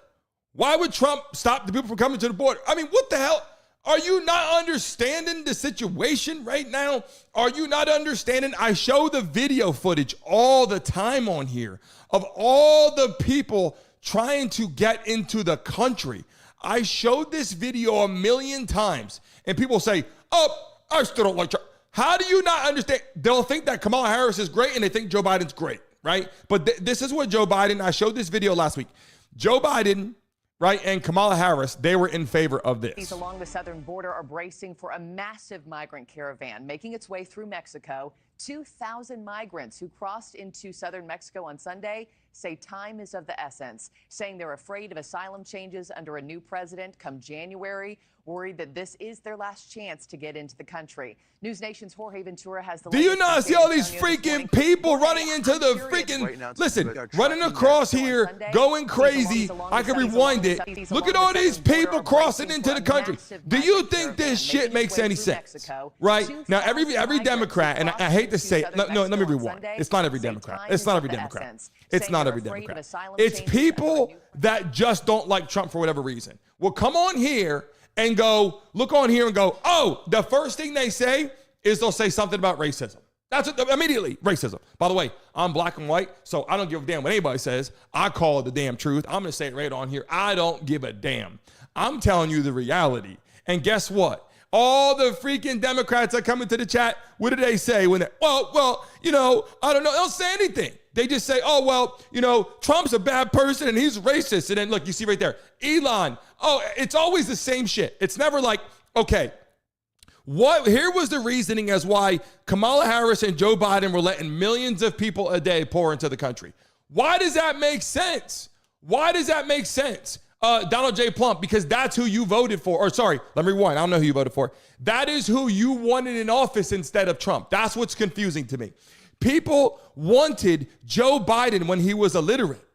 why would Trump stop the people from coming to the border? I mean, what the hell? Are you not understanding the situation right now? Are you not understanding? I show the video footage all the time on here of all the people trying to get into the country. I showed this video 1,000,000 times, and people say, oh, I still don't like Trump. How do you not understand? They'll think that Kamala Harris is great, and they think Joe Biden's great, right? But this is what Joe Biden, I showed this video last week. Joe Biden, right, and Kamala Harris, they were in favor of this. Along the southern border are bracing for a massive migrant caravan making its way through Mexico. 2,000 migrants who crossed into southern Mexico on Sunday say time is of the essence, saying they're afraid of asylum changes under a new president come January, worried that this is their last chance to get into the country. News Nation's Jorge Ventura has the Do you not see all these freaking people running into the freaking, listen, running across here, going crazy. I can rewind it. Look at all these people crossing into the country. Do you think this shit makes any sense? Right? Now, every Democrat, and I hate to say, no, let me rewind. It's not every Democrat. It's not every Democrat. It's not every Democrat. It's people that just don't like Trump for whatever reason. Will come on here and go, look on here and go, oh, the first thing they say is they'll say something about racism. That's what, immediately, racism. By the way, I'm black and white, so I don't give a damn what anybody says. I call it the damn truth. I'm going to say it right on here. I don't give a damn. I'm telling you the reality. And guess what? All the freaking Democrats that come into the chat, what do they say when they, well, you know, I don't know. They don't say anything. They just say, oh, well, Trump's a bad person and he's racist. And then look, you see right there, Elon. Oh, it's always the same shit. It's never like, okay, here was the reasoning as why Kamala Harris and Joe Biden were letting millions of people a day pour into the country. Why does that make sense? Why does that make sense? Donald J. Plump, because that's who you voted for. Or sorry, let me rewind. I don't know who you voted for. That is who you wanted in office instead of Trump. That's what's confusing to me. People wanted Joe Biden when he was illiterate.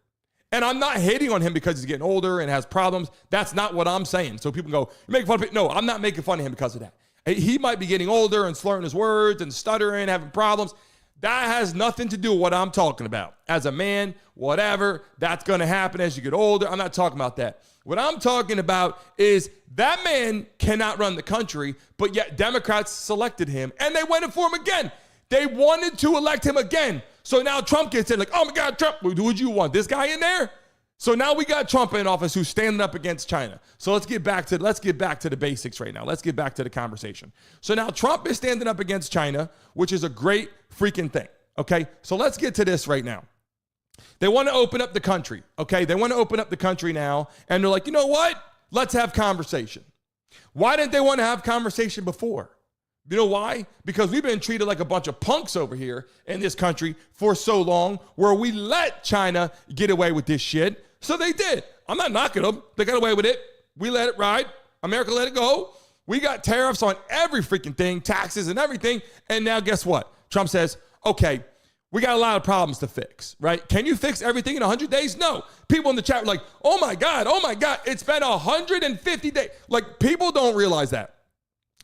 And I'm not hating on him because he's getting older and has problems. That's not what I'm saying. So people go, you're making fun of him. No, I'm not making fun of him because of that. He might be getting older and slurring his words and stuttering, having problems. That has nothing to do with what I'm talking about. As a man, whatever, that's going to happen as you get older. I'm not talking about that. What I'm talking about is that man cannot run the country, but yet Democrats selected him and they went for him again. They wanted to elect him again. So now Trump gets in like, oh my God, Trump, who would you want? This guy in there? So now we got Trump in office who's standing up against China. So let's get back to the basics right now. Let's get back to the conversation. So now Trump is standing up against China, which is a great freaking thing. Okay, so let's get to this right now. They want to open up the country. Okay, they want to open up the country now, and they're like, you know what? Let's have conversation. Why didn't they want to have conversation before? You know why? Because we've been treated like a bunch of punks over here in this country for so long, where we let China get away with this shit. So they did. I'm not knocking them. They got away with it. We let it ride. America let it go. We got tariffs on every freaking thing, taxes and everything. And now guess what? Trump says, okay, we got a lot of problems to fix, right? Can you fix everything in 100 days? No. People in the chat were like, oh my God, it's been 150 days. Like, people don't realize that.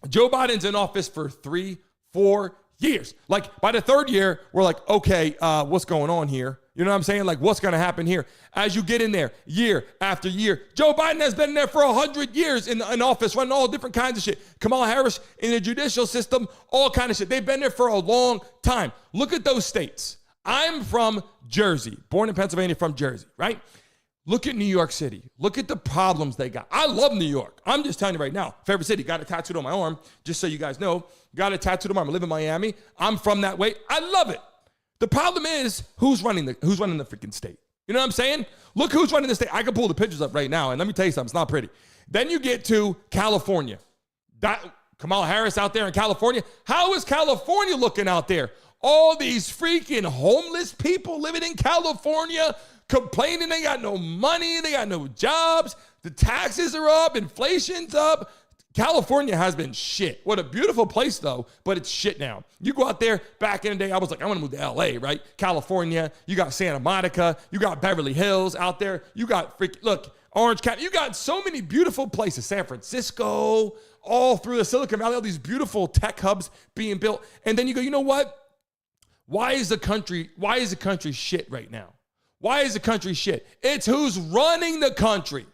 Joe Biden's in office for 3-4 years. Like, by the third year, we're like, okay, what's going on here? You know what I'm saying? Like, what's going to happen here? As you get in there, year after year, Joe Biden has been there for 100 years in office, running all different kinds of shit. Kamala Harris in the judicial system, all kind of shit. They've been there for a long time. Look at those states. I'm from Jersey, born in Pennsylvania, from Jersey, right? Look at New York City. Look at the problems they got. I love New York. I'm just telling you right now, favorite city, got it tattooed on my arm, just so you guys know, got it tattooed on my arm. I live in Miami. I'm from that way. I love it. The problem is who's running the freaking state. You know what I'm saying? Look who's running the state. I can pull the pictures up right now, and let me tell you something. It's not pretty. Then you get to California. Kamala Harris out there in California. How is California looking out there? All these freaking homeless people living in California, complaining they got no money, they got no jobs, the taxes are up, inflation's up. California has been shit. What a beautiful place, though, but it's shit now. You go out there, back in the day, I was like, I want to move to LA, right? California, you got Santa Monica, you got Beverly Hills out there, you got Orange County, you got so many beautiful places, San Francisco, all through the Silicon Valley, all these beautiful tech hubs being built. And then you go, you know what? Why is the country shit right now? Why is the country shit? It's who's running the country.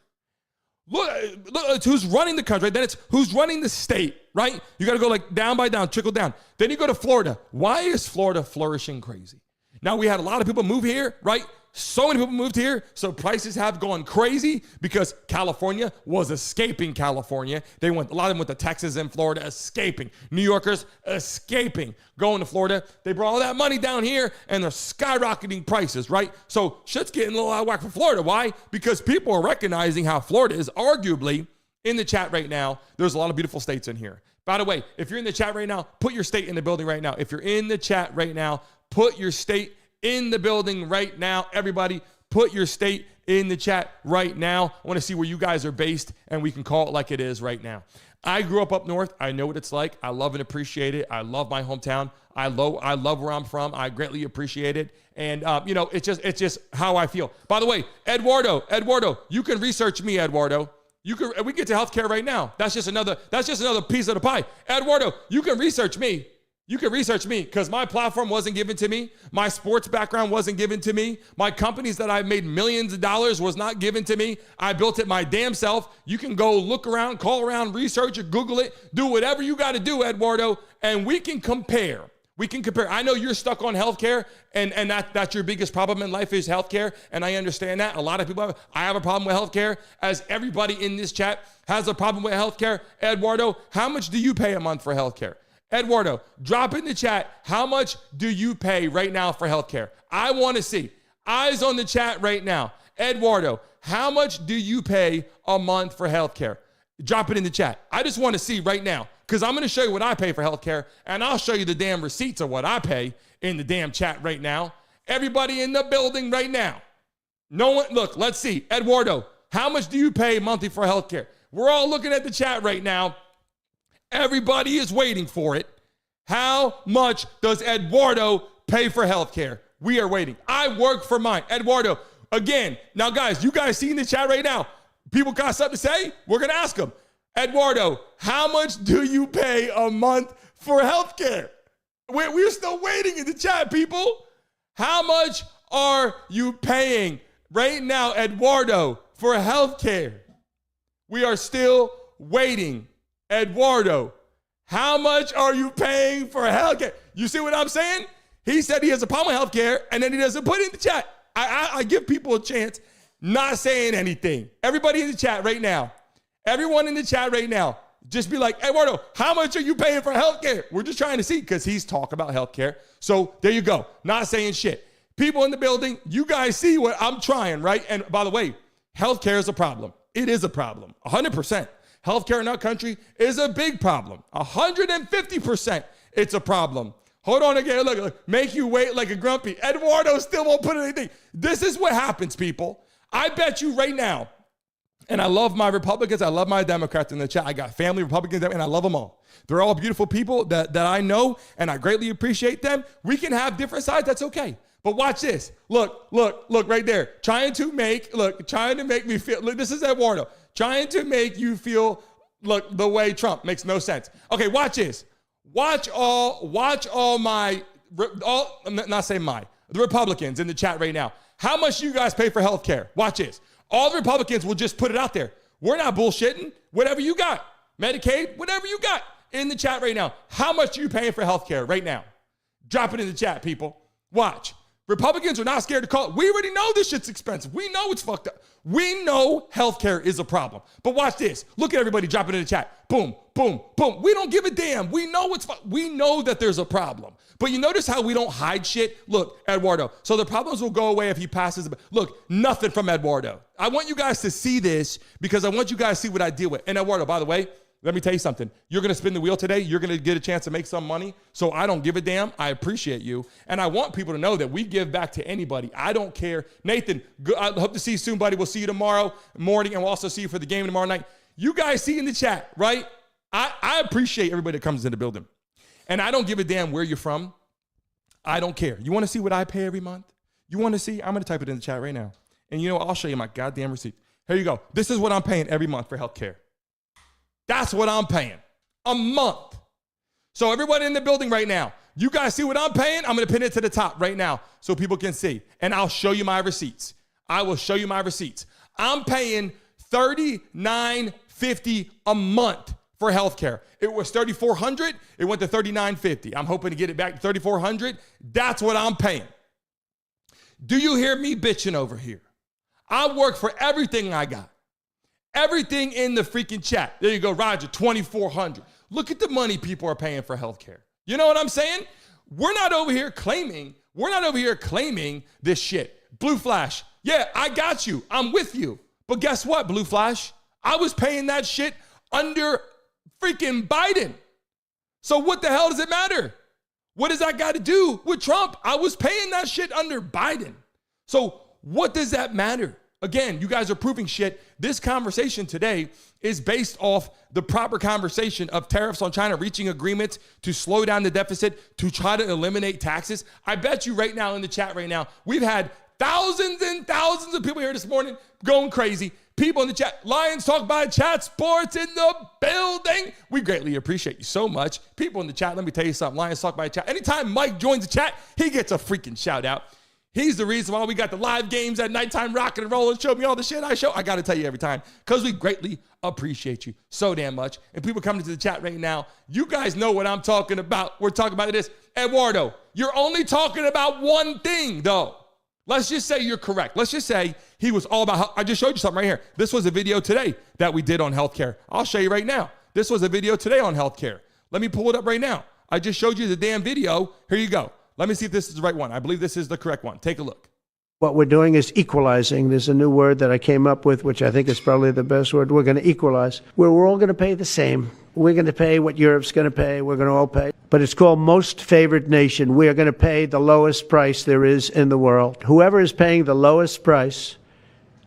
Look, it's who's running the country. Then it's who's running the state, right? You got to go like down by down, trickle down. Then you go to Florida. Why is Florida flourishing crazy? Now, we had a lot of people move here, right? So many people moved here, so prices have gone crazy because California was escaping California. A lot of them went to Texas and Florida, escaping. New Yorkers escaping, going to Florida. They brought all that money down here, and they're skyrocketing prices, right? So shit's getting a little out of whack for Florida. Why? Because people are recognizing how Florida is arguably, in the chat right now, there's a lot of beautiful states in here. By the way, if you're in the chat right now, put your state in the building right now. If you're in the chat right now, put your state in the building right now. Everybody, put your state in the chat right now. I want to see where you guys are based, and we can call it like it is right now. I grew up north. I know what it's like. I love and appreciate it. I love my hometown. I love where I'm from. I greatly appreciate it. And, it's just how I feel. By the way, Eduardo, you can research me, Eduardo. We get to healthcare right now. That's just another piece of the pie. Eduardo, you can research me. You can research me because my platform wasn't given to me. My sports background wasn't given to me. My companies that I've made millions of dollars was not given to me. I built it my damn self. You can go look around, call around, research it, Google it, do whatever you got to do, Eduardo, and we can compare. I know you're stuck on healthcare, and that's your biggest problem in life is healthcare, and I understand that. A lot of people I have a problem with healthcare, as everybody in this chat has a problem with healthcare. Eduardo, how much do you pay a month for healthcare? Eduardo, drop in the chat. How much do you pay right now for healthcare? I want to see. Eyes on the chat right now. Eduardo, how much do you pay a month for healthcare? Drop it in the chat. I just want to see right now, because I'm going to show you what I pay for healthcare, and I'll show you the damn receipts of what I pay in the damn chat right now. Everybody in the building right now. No one, look, let's see. Eduardo, how much do you pay monthly for healthcare? We're all looking at the chat right now. Everybody is waiting for it. How much does Eduardo pay for healthcare? We are waiting. I work for mine. Eduardo, again, now guys, you guys see in the chat right now, people got something to say? We're going to ask them. Eduardo, how much do you pay a month for healthcare? We're still waiting in the chat, people. How much are you paying right now, Eduardo, for healthcare? We are still waiting. Eduardo, how much are you paying for healthcare? You see what I'm saying? He said he has a problem with healthcare, and then he doesn't put it in the chat. I give people a chance not saying anything. Everybody in the chat right now, everyone in the chat right now, just be like, Eduardo, how much are you paying for healthcare? We're just trying to see, because he's talking about healthcare. So there you go. Not saying shit. People in the building, you guys see what I'm trying, right? And by the way, healthcare is a problem. It is a problem. 100%. Healthcare in our country is a big problem. 150% it's a problem. Hold on again. Look, make you wait like a grumpy. Eduardo still won't put anything. This is what happens, people. I bet you right now, and I love my Republicans, I love my Democrats in the chat. I got family Republicans, and I love them all. They're all beautiful people that I know, and I greatly appreciate them. We can have different sides. That's okay. But watch this. Look right there. Trying to make me feel, look, this is Eduardo. Trying to make you feel, look, the way Trump makes no sense. Okay, watch this. Watch all the Republicans in the chat right now. How much you guys pay for health care? Watch this. All the Republicans will just put it out there. We're not bullshitting. Whatever you got. Medicaid, whatever you got in the chat right now. How much are you paying for health care right now? Drop it in the chat, people. Watch. Republicans are not scared to call it. We already know this shit's expensive. We know it's fucked up. We know healthcare is a problem. But watch this. Look at everybody dropping in the chat. Boom, boom, boom. We don't give a damn. We know we know that there's a problem. But you notice how we don't hide shit? Look, Eduardo. So the problems will go away if he passes. Look, nothing from Eduardo. I want you guys to see this because I want you guys to see what I deal with. And Eduardo, by the way, let me tell you something. You're going to spin the wheel today. You're going to get a chance to make some money. So I don't give a damn. I appreciate you. And I want people to know that we give back to anybody. I don't care. Nathan, I hope to see you soon, buddy. We'll see you tomorrow morning, and we'll also see you for the game tomorrow night. You guys see in the chat, right? I appreciate everybody that comes in the building. And I don't give a damn where you're from. I don't care. You want to see what I pay every month? You want to see? I'm going to type it in the chat right now. And you know what? I'll show you my goddamn receipt. Here you go. This is what I'm paying every month for healthcare. That's what I'm paying a month. So everybody in the building right now, you guys see what I'm paying? I'm going to pin it to the top right now so people can see. And I'll show you my receipts. I will show you my receipts. I'm paying $39.50 a month for healthcare. It was $3,400. It went to $39.50. I'm hoping to get it back to $3,400. That's what I'm paying. Do you hear me bitching over here? I work for everything I got. Everything in the freaking chat. There you go, Roger, $2,400. Look at the money people are paying for healthcare. You know what I'm saying? We're not over here claiming this shit. Blue Flash, yeah, I got you. I'm with you. But guess what, Blue Flash? I was paying that shit under freaking Biden. So what the hell does it matter? What does that got to do with Trump? I was paying that shit under Biden. So what does that matter? Again, you guys are proving shit. This conversation today is based off the proper conversation of tariffs on China, reaching agreements to slow down the deficit, to try to eliminate taxes. I bet you right now in the chat right now, we've had thousands and thousands of people here this morning going crazy. People in the chat, Lions Talk by Chat Sports in the building. We greatly appreciate you so much. People in the chat, let me tell you something. Lions Talk by Chat. Anytime Mike joins the chat, he gets a freaking shout out. He's the reason why we got the live games at nighttime, rocking and rolling, show me all the shit I show. I got to tell you every time, because we greatly appreciate you so damn much. And people coming to the chat right now, you guys know what I'm talking about. We're talking about this. Eduardo, you're only talking about one thing, though. Let's just say you're correct. Let's just say he was all about, I just showed you something right here. This was a video today that we did on healthcare. I'll show you right now. This was a video today on healthcare. Let me pull it up right now. I just showed you the damn video. Here you go. Let me see if this is the right one. I believe this is the correct one. Take a look. What we're doing is equalizing. There's a new word that I came up with, which I think is probably the best word. We're going to equalize, where we're all going to pay the same. We're going to pay what Europe's going to pay. We're going to all pay. But it's called most favored nation. We are going to pay the lowest price there is in the world. Whoever is paying the lowest price,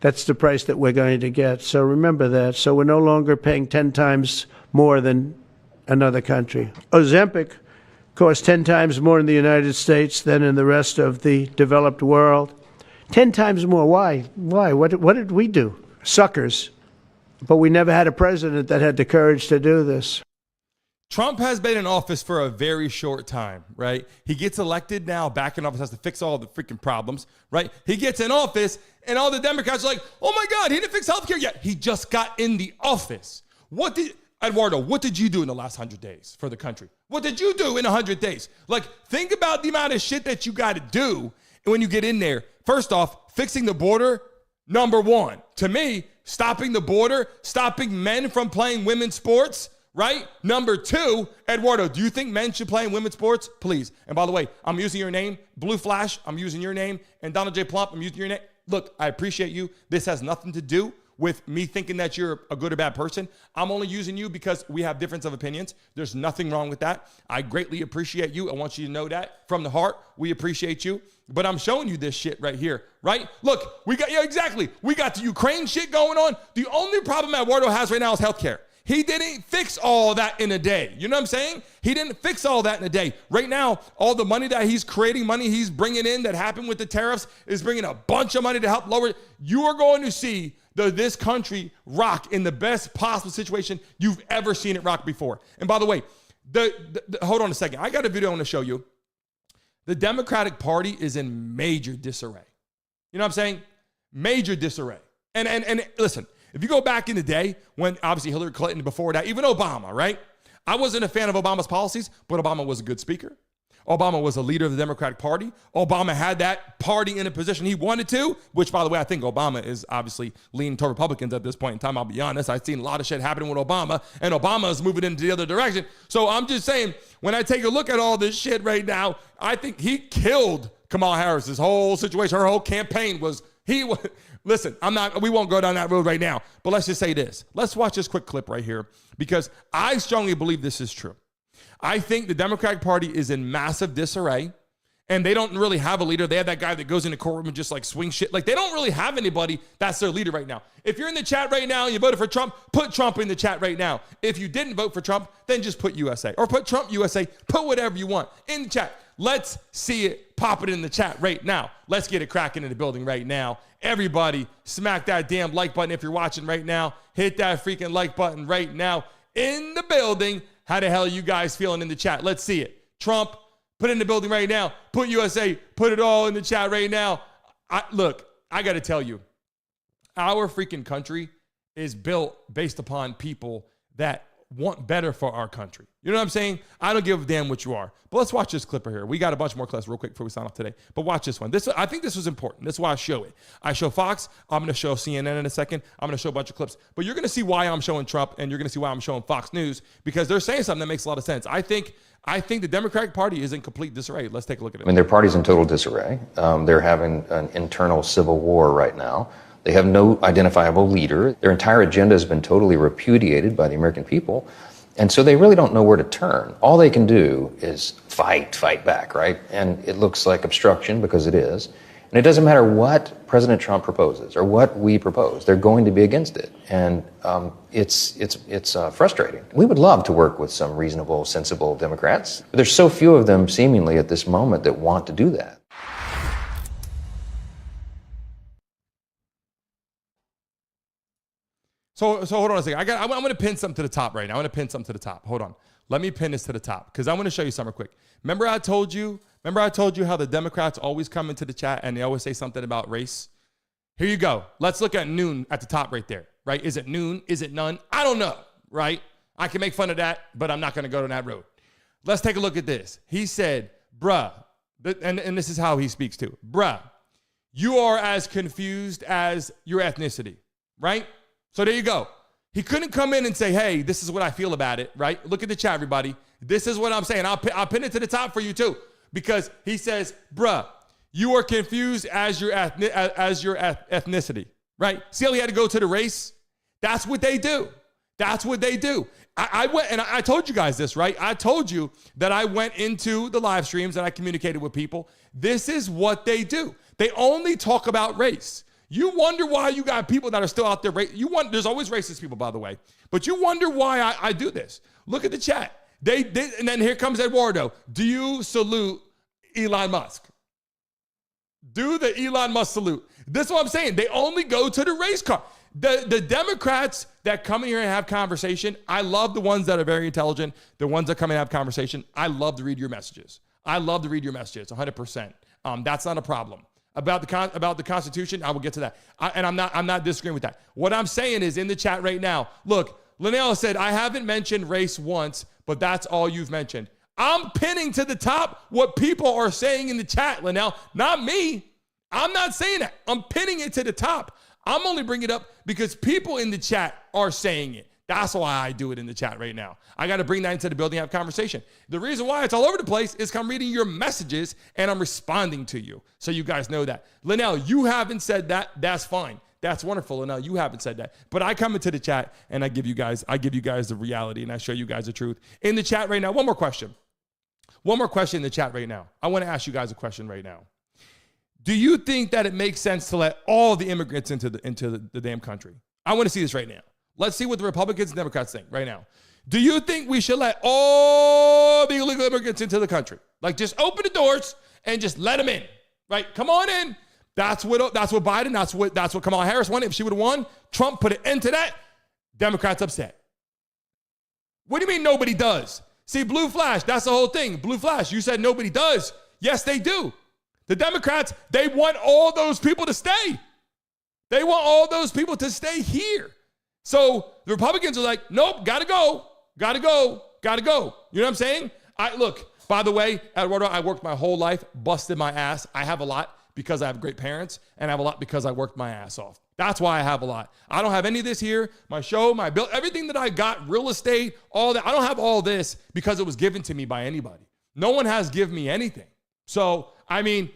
that's the price that we're going to get. So remember that. So we're no longer paying 10 times more than another country. Ozempic costs 10 times more in the United States than in the rest of the developed world. 10 times more. Why? Why? What did we do? Suckers. But we never had a president that had the courage to do this. Trump has been in office for a very short time, right? He gets elected now, back in office, has to fix all the freaking problems, right? He gets in office, and all the Democrats are like, oh my God, he didn't fix healthcare yet. He just got in the office. Eduardo, what did you do in the last 100 days for the country? What did you do in 100 days? Like, think about the amount of shit that you got to do when you get in there. First off, fixing the border, number one. To me, stopping the border, stopping men from playing women's sports, right? Number two, Eduardo, do you think men should play in women's sports? Please. And by the way, I'm using your name. Blue Flash, I'm using your name. And Donald J. Plump, I'm using your name. Look, I appreciate you. This has nothing to do with me thinking that you're a good or bad person. I'm only using you because we have difference of opinions. There's nothing wrong with that. I greatly appreciate you. I want you to know that from the heart. We appreciate you. But I'm showing you this shit right here, right? Look, we got the Ukraine shit going on. The only problem Eduardo has right now is healthcare. He didn't fix all that in a day. You know what I'm saying? He didn't fix all that in a day. Right now, all the money that he's creating, money he's bringing in that happened with the tariffs is bringing a bunch of money to help lower it. You are going to see this country rock in the best possible situation you've ever seen it rock before. And by the way, hold on a second. I got a video I want to show you. The Democratic Party is in major disarray. You know what I'm saying? Major disarray. And listen, if you go back in the day when obviously Hillary Clinton, before that, even Obama, right? I wasn't a fan of Obama's policies, but Obama was a good speaker. Obama was a leader of the Democratic Party. Obama had that party in a position he wanted to, which, by the way, I think Obama is obviously leaning toward Republicans at this point in time. I'll be honest. I've seen a lot of shit happening with Obama, and Obama is moving into the other direction. So I'm just saying, when I take a look at all this shit right now, I think he killed Kamala Harris. This whole situation, her whole campaign listen, we won't go down that road right now, but let's just say this. Let's watch this quick clip right here, because I strongly believe this is true. I think the Democratic Party is in massive disarray, and they don't really have a leader. They have that guy that goes in the courtroom and just like swings shit. Like, they don't really have anybody that's their leader right now. If you're in the chat right now and you voted for Trump, put Trump in the chat right now. If you didn't vote for Trump, then just put USA, or put Trump USA, put whatever you want in the chat. Let's see it pop it in the chat right now. Let's get it cracking in the building right now. Everybody, smack that damn like button if you're watching right now. Hit that freaking like button right now in the building. How the hell are you guys feeling in the chat? Let's see it. Trump, put it in the building right now. Put USA, put it all in the chat right now. Look, I got to tell you, our freaking country is built based upon people that want better for our country. You know what I'm saying? I don't give a damn what you are. But let's watch this clip right here. We got a bunch more clips real quick before we sign off today. But watch this one. I think this was important. That's why I show it. I show Fox. I'm going to show CNN in a second. I'm going to show a bunch of clips. But you're going to see why I'm showing Trump, and you're going to see why I'm showing Fox News, because they're saying something that makes a lot of sense. I think the Democratic Party is in complete disarray. Let's take a look at it. I mean, their party's in total disarray. They're having an internal civil war right now. They have no identifiable leader. Their entire agenda has been totally repudiated by the American people. And so they really don't know where to turn. All they can do is fight back, right? And it looks like obstruction, because it is. And it doesn't matter what President Trump proposes or what we propose, they're going to be against it. And it's frustrating. We would love to work with some reasonable, sensible Democrats, but there's so few of them seemingly at this moment that want to do that. So hold on a second. I'm going to pin something to the top right now. I'm going to pin something to the top. Hold on. Let me pin this to the top, because I want to show you something real quick. Remember I told you how the Democrats always come into the chat and they always say something about race? Here you go. Let's look at noon at the top right there, right? Is it noon? Is it none? I don't know, right? I can make fun of that, but I'm not going to go down that road. Let's take a look at this. He said, bruh, and this is how he speaks too. Bruh, you are as confused as your ethnicity, right? So there you go. He couldn't come in and say, hey, this is what I feel about it, right? Look at the chat, everybody. This is what I'm saying. I'll pin it to the top for you too, because he says, bruh, you are confused as your ethnicity, right? See how he had to go to the race? That's what they do. That's what they do. I went, and I told you guys this, right? I told you that I went into the live streams and I communicated with people. This is what they do. They only talk about race. You wonder why you got people that are still out there. There's always racist people, by the way. But you wonder why I do this. Look at the chat. And then here comes Eduardo. Do you salute Elon Musk? Do the Elon Musk salute. This is what I'm saying. They only go to the race card. The Democrats that come in here and have conversation, I love the ones that are very intelligent, the ones that come in and have conversation. I love to read your messages. I love to read your messages, 100%. That's not a problem. About the Constitution, I will get to that. I'm not disagreeing with that. What I'm saying is in the chat right now, look, Linnell said, I haven't mentioned race once, but that's all you've mentioned. I'm pinning to the top what people are saying in the chat, Linnell, not me. I'm not saying that. I'm pinning it to the top. I'm only bringing it up because people in the chat are saying it. That's why I do it in the chat right now. I got to bring that into the building and have conversation. The reason why it's all over the place is I'm reading your messages and I'm responding to you. So you guys know that. Linnell, you haven't said that. That's fine. That's wonderful. Linnell, you haven't said that. But I come into the chat and I give you guys the reality and I show you guys the truth. In the chat right now, one more question. One more question in the chat right now. I want to ask you guys a question right now. Do you think that it makes sense to let all the immigrants into the damn country? I want to see this right now. Let's see what the Republicans and Democrats think right now. Do you think we should let all the illegal immigrants into the country? Like just open the doors and just let them in, right? Come on in. That's what Biden, that's what Kamala Harris wanted. If she would have won, Trump put an end to that. Democrats upset. What do you mean nobody does? See, Blue Flash, that's the whole thing. Blue Flash, you said nobody does. Yes, they do. The Democrats, they want all those people to stay. They want all those people to stay here. So the Republicans are like, nope, gotta go. You know what I'm saying? Look, by the way, Eduardo, I worked my whole life, busted my ass. I have a lot because I have great parents, and I have a lot because I worked my ass off. That's why I have a lot. I don't have any of this here. My show, my bill, everything that I got, real estate, all that. I don't have all this because it was given to me by anybody. No one has given me anything. So, I mean,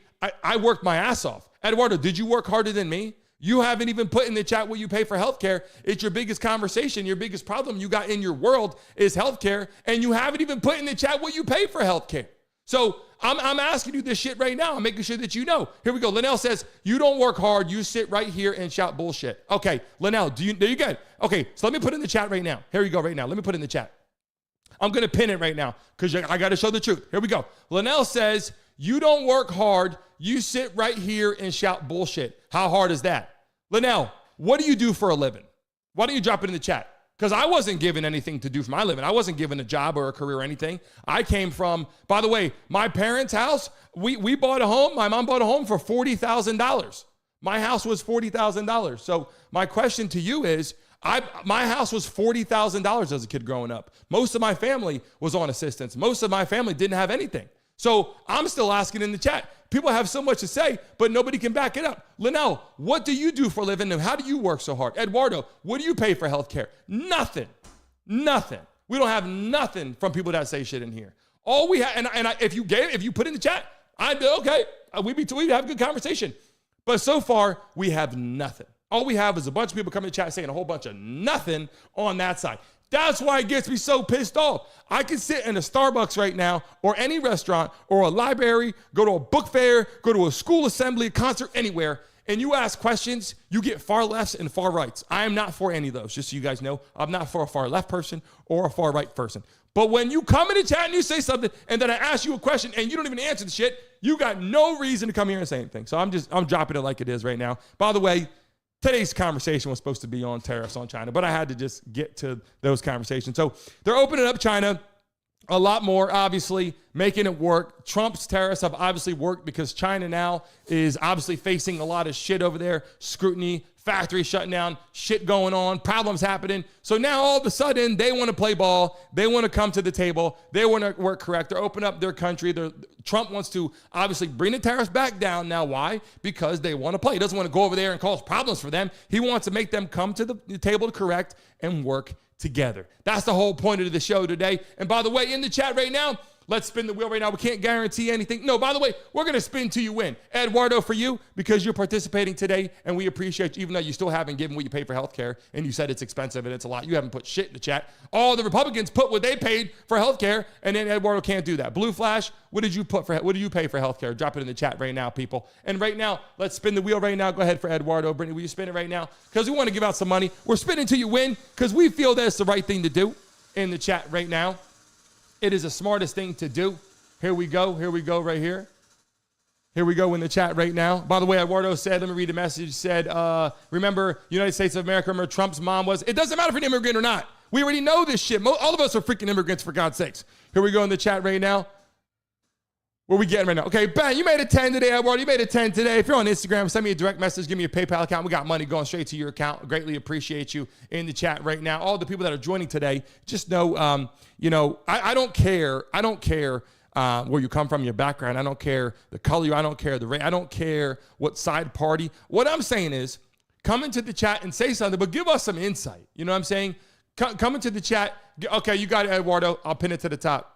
I worked my ass off. Eduardo, did you work harder than me? You haven't even put in the chat what you pay for healthcare. It's your biggest conversation. Your biggest problem you got in your world is healthcare, and you haven't even put in the chat what you pay for healthcare. So I'm asking you this shit right now. I'm making sure that you know. Here we go. Linnell says, you don't work hard. You sit right here and shout bullshit. Okay, Linnell, there you go. Okay, so let me put in the chat right now. Here you go right now. Let me put in the chat. I'm going to pin it right now because I got to show the truth. Here we go. Linnell says, you don't work hard. You sit right here and shout bullshit. How hard is that? Linnell, what do you do for a living? Why don't you drop it in the chat? Because I wasn't given anything to do for my living. I wasn't given a job or a career or anything. I came from, by the way, my parents' house. We bought a home. My mom bought a home for $40,000. My house was $40,000. So my question to you is, my house was $40,000 as a kid growing up. Most of my family was on assistance. Most of my family didn't have anything. So I'm still asking in the chat. People have so much to say, but nobody can back it up. Linnell, what do you do for a living and how do you work so hard? Eduardo, what do you pay for healthcare? Nothing. We don't have nothing from people that say shit in here. All we have, if you put in the chat, I'd be okay. We'd have a good conversation. But so far, we have nothing. All we have is a bunch of people coming to chat saying a whole bunch of nothing on that side. That's why it gets me so pissed off. I can sit in a Starbucks right now or any restaurant or a library, go to a book fair, go to a school assembly, a concert, anywhere, and you ask questions, you get far lefts and far rights. I am not for any of those, just so you guys know. I'm not for a far left person or a far right person. But when you come in the chat and you say something and then I ask you a question and you don't even answer the shit, you got no reason to come here and say anything. So I'm dropping it like it is right now. By the way, today's conversation was supposed to be on tariffs on China, but I had to just get to those conversations. So they're opening up China. a lot more, obviously, making it work. Trump's tariffs have obviously worked because China now is obviously facing a lot of shit over there, scrutiny, factory shutting down, shit going on, problems happening. So now all of a sudden they want to play ball. They want to come to the table. They want to work correct. They're open up their country. Trump wants to obviously bring the tariffs back down. Now, why? Because they want to play. He doesn't want to go over there and cause problems for them. He wants to make them come to the table to correct and work together. That's the whole point of the show today. And by the way, in the chat right now, let's spin the wheel right now. We can't guarantee anything. No, by the way, we're going to spin till you win. Eduardo, for you, because you're participating today, and we appreciate you, even though you still haven't given what you pay for healthcare, and you said it's expensive and it's a lot. You haven't put shit in the chat. All the Republicans put what they paid for healthcare, and then Eduardo can't do that. Blue Flash, what did you pay for healthcare? Drop it in the chat right now, people. And right now, let's spin the wheel right now. Go ahead for Eduardo. Brittany, will you spin it right now? Because we want to give out some money. We're spinning till you win because we feel that's the right thing to do in the chat right now. It is the smartest thing to do. Here we go right here. Here we go in the chat right now. By the way, Eduardo said, let me read the message, said, remember, United States of America, remember Trump's mom was, it doesn't matter if you're an immigrant or not. We already know this shit. All of us are freaking immigrants, for God's sakes. Here we go in the chat right now. What are we getting right now? Okay, Ben, you made a 10 today, Eduardo. You made a 10 today. If you're on Instagram, send me a direct message. Give me a PayPal account. We got money going straight to your account. Greatly appreciate you in the chat right now. All the people that are joining today, just know, I don't care. I don't care where you come from, your background. I don't care the color. I don't care the race. I don't care what side party. What I'm saying is come into the chat and say something, but give us some insight. You know what I'm saying? Come into the chat. Okay, you got it, Eduardo. I'll pin it to the top.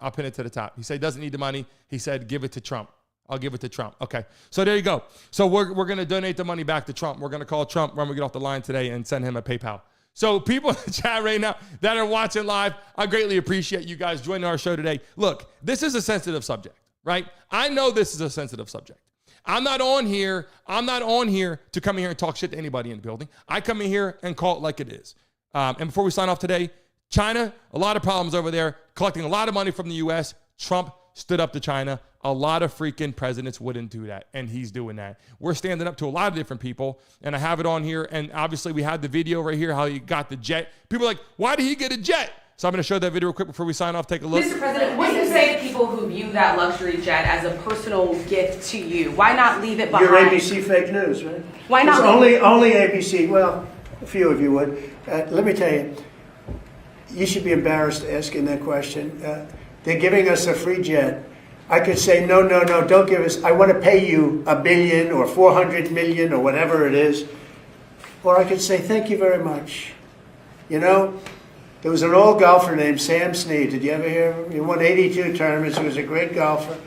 He said he doesn't need the money. He said give it to Trump. I'll give it to Trump. Okay, so there you go. So we're going to donate the money back to Trump. We're going to call Trump when we get off the line today and send him a PayPal. So people in the chat right now that are watching live, I greatly appreciate you guys joining our show today. Look, this is a sensitive subject, right? I know this is a sensitive subject. I'm not on here to come in here and talk shit to anybody in the building. I come in here and call it like it is. And before we sign off today, China, a lot of problems over there, collecting a lot of money from the U.S. Trump stood up to China. A lot of freaking presidents wouldn't do that, and he's doing that. We're standing up to a lot of different people, and I have it on here, and obviously we had the video right here, how he got the jet. People are like, why did he get a jet? So I'm going to show that video real quick before we sign off. Take a look. Mr. President, what do you say to people who view that luxury jet as a personal gift to you? Why not leave it behind? You're ABC fake news, right? Why not? It's only ABC. Well, a few of you would. Let me tell you, you should be embarrassed asking that question. They're giving us a free jet. I could say, no, don't give us. I want to pay you $1 billion or 400 million or whatever it is. Or I could say, thank you very much. You know, there was an old golfer named Sam Snead. Did you ever hear of him? He won 82 tournaments. He was a great golfer.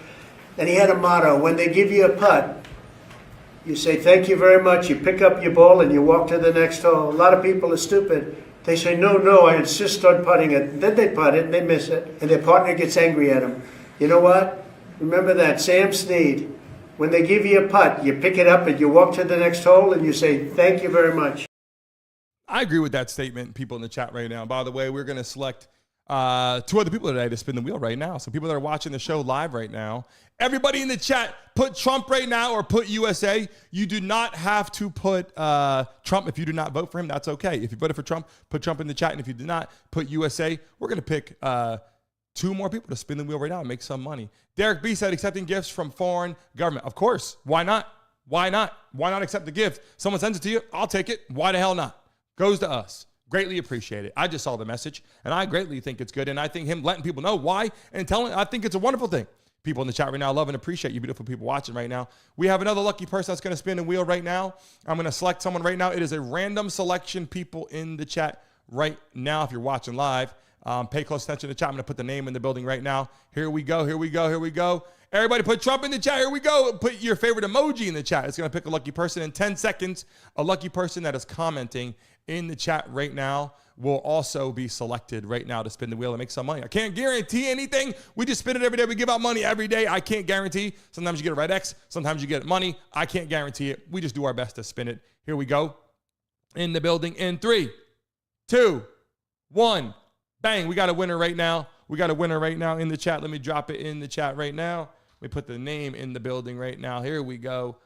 And he had a motto: when they give you a putt, you say, thank you very much. You pick up your ball and you walk to the next hole. A lot of people are stupid. They say, no, I insist on putting it. Then they putt it and they miss it. And their partner gets angry at them. You know what? Remember that, Sam Snead. When they give you a putt, you pick it up and you walk to the next hole and you say, thank you very much. I agree with that statement, people in the chat right now. By the way, we're going to select 2 other people today to spin the wheel right now. So people that are watching the show live right now, everybody in the chat, put Trump right now or put USA. You do not have to put Trump if you do not vote for him. That's okay. If you voted for Trump, put Trump in the chat. And if you did not, put USA. We're going to pick 2 more people to spin the wheel right now and make some money. Derek B said accepting gifts from foreign government. Of course. Why not? Why not? Why not accept the gift? Someone sends it to you. I'll take it. Why the hell not? Goes to us. Greatly appreciate it. I just saw the message, and I greatly think it's good. And I think him letting people know why and telling, I think it's a wonderful thing. People in the chat right now, love and appreciate you beautiful people watching right now. We have another lucky person that's going to spin the wheel right now. I'm going to select someone right now. It is a random selection, people in the chat right now. If you're watching live, pay close attention to the chat. I'm going to put the name in the building right now. Here we go. Everybody put Trump in the chat. Here we go. Put your favorite emoji in the chat. It's going to pick a lucky person in 10 seconds. A lucky person that is commenting in the chat right now will also be selected right now to spin the wheel and make some money. I can't guarantee anything. We just spin it every day. We give out money every day. I can't guarantee. Sometimes you get a red X. Sometimes you get money. I can't guarantee it. We just do our best to spin it. Here we go. In the building in 3, 2, 1. Bang. We got a winner right now. We got a winner right now in the chat. Let me drop it in the chat right now. Let me put the name in the building right now. Here we go.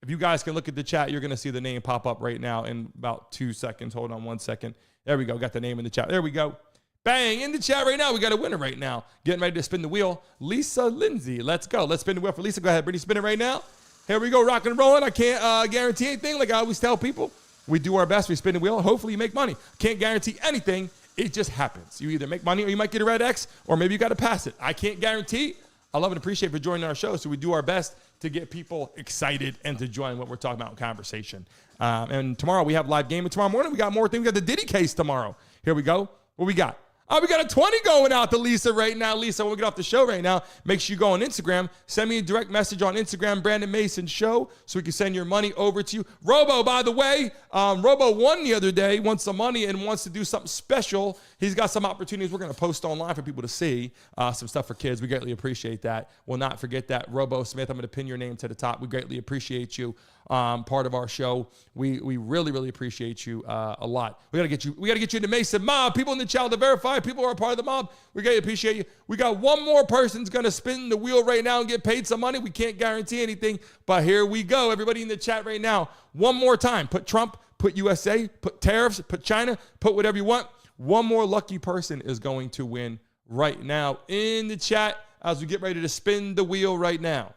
If you guys can look at the chat, you're going to see the name pop up right now in about 2 seconds. Hold on 1 second. There we go. Got the name in the chat. There we go. Bang, in the chat right now. We got a winner right now. Getting ready to spin the wheel. Lisa Lindsay. Let's go. Let's spin the wheel for Lisa. Go ahead, Brittany, spin it right now. Here we go, rocking and rolling. I can't guarantee anything. Like I always tell people, we do our best. We spin the wheel. Hopefully you make money. Can't guarantee anything. It just happens. You either make money or you might get a red X, or maybe you got to pass it. I can't guarantee. I love and appreciate for joining our show. So we do our best to get people excited and to join what we're talking about in conversation. And tomorrow we have live game. And tomorrow morning we got more things. We got the Diddy case tomorrow. Here we go. What we got? Oh, we got a 20 going out to Lisa right now. Lisa, when we get off the show right now, make sure you go on Instagram. Send me a direct message on Instagram, Brandon Mason Show, so we can send your money over to you. Robo, by the way, Robo won the other day, wants some money and wants to do something special. He's got some opportunities we're going to post online for people to see, some stuff for kids. We greatly appreciate that. We'll not forget that. Robo Smith, I'm going to pin your name to the top. We greatly appreciate you. Part of our show. We really, really appreciate you a lot. We got to get you into Mason Mob. People in the channel to verify. People who are part of the mob. We got to appreciate you. We got one more person's going to spin the wheel right now and get paid some money. We can't guarantee anything, but here we go. Everybody in the chat right now, one more time. Put Trump, put USA, put tariffs, put China, put whatever you want. One more lucky person is going to win right now in the chat as we get ready to spin the wheel right now.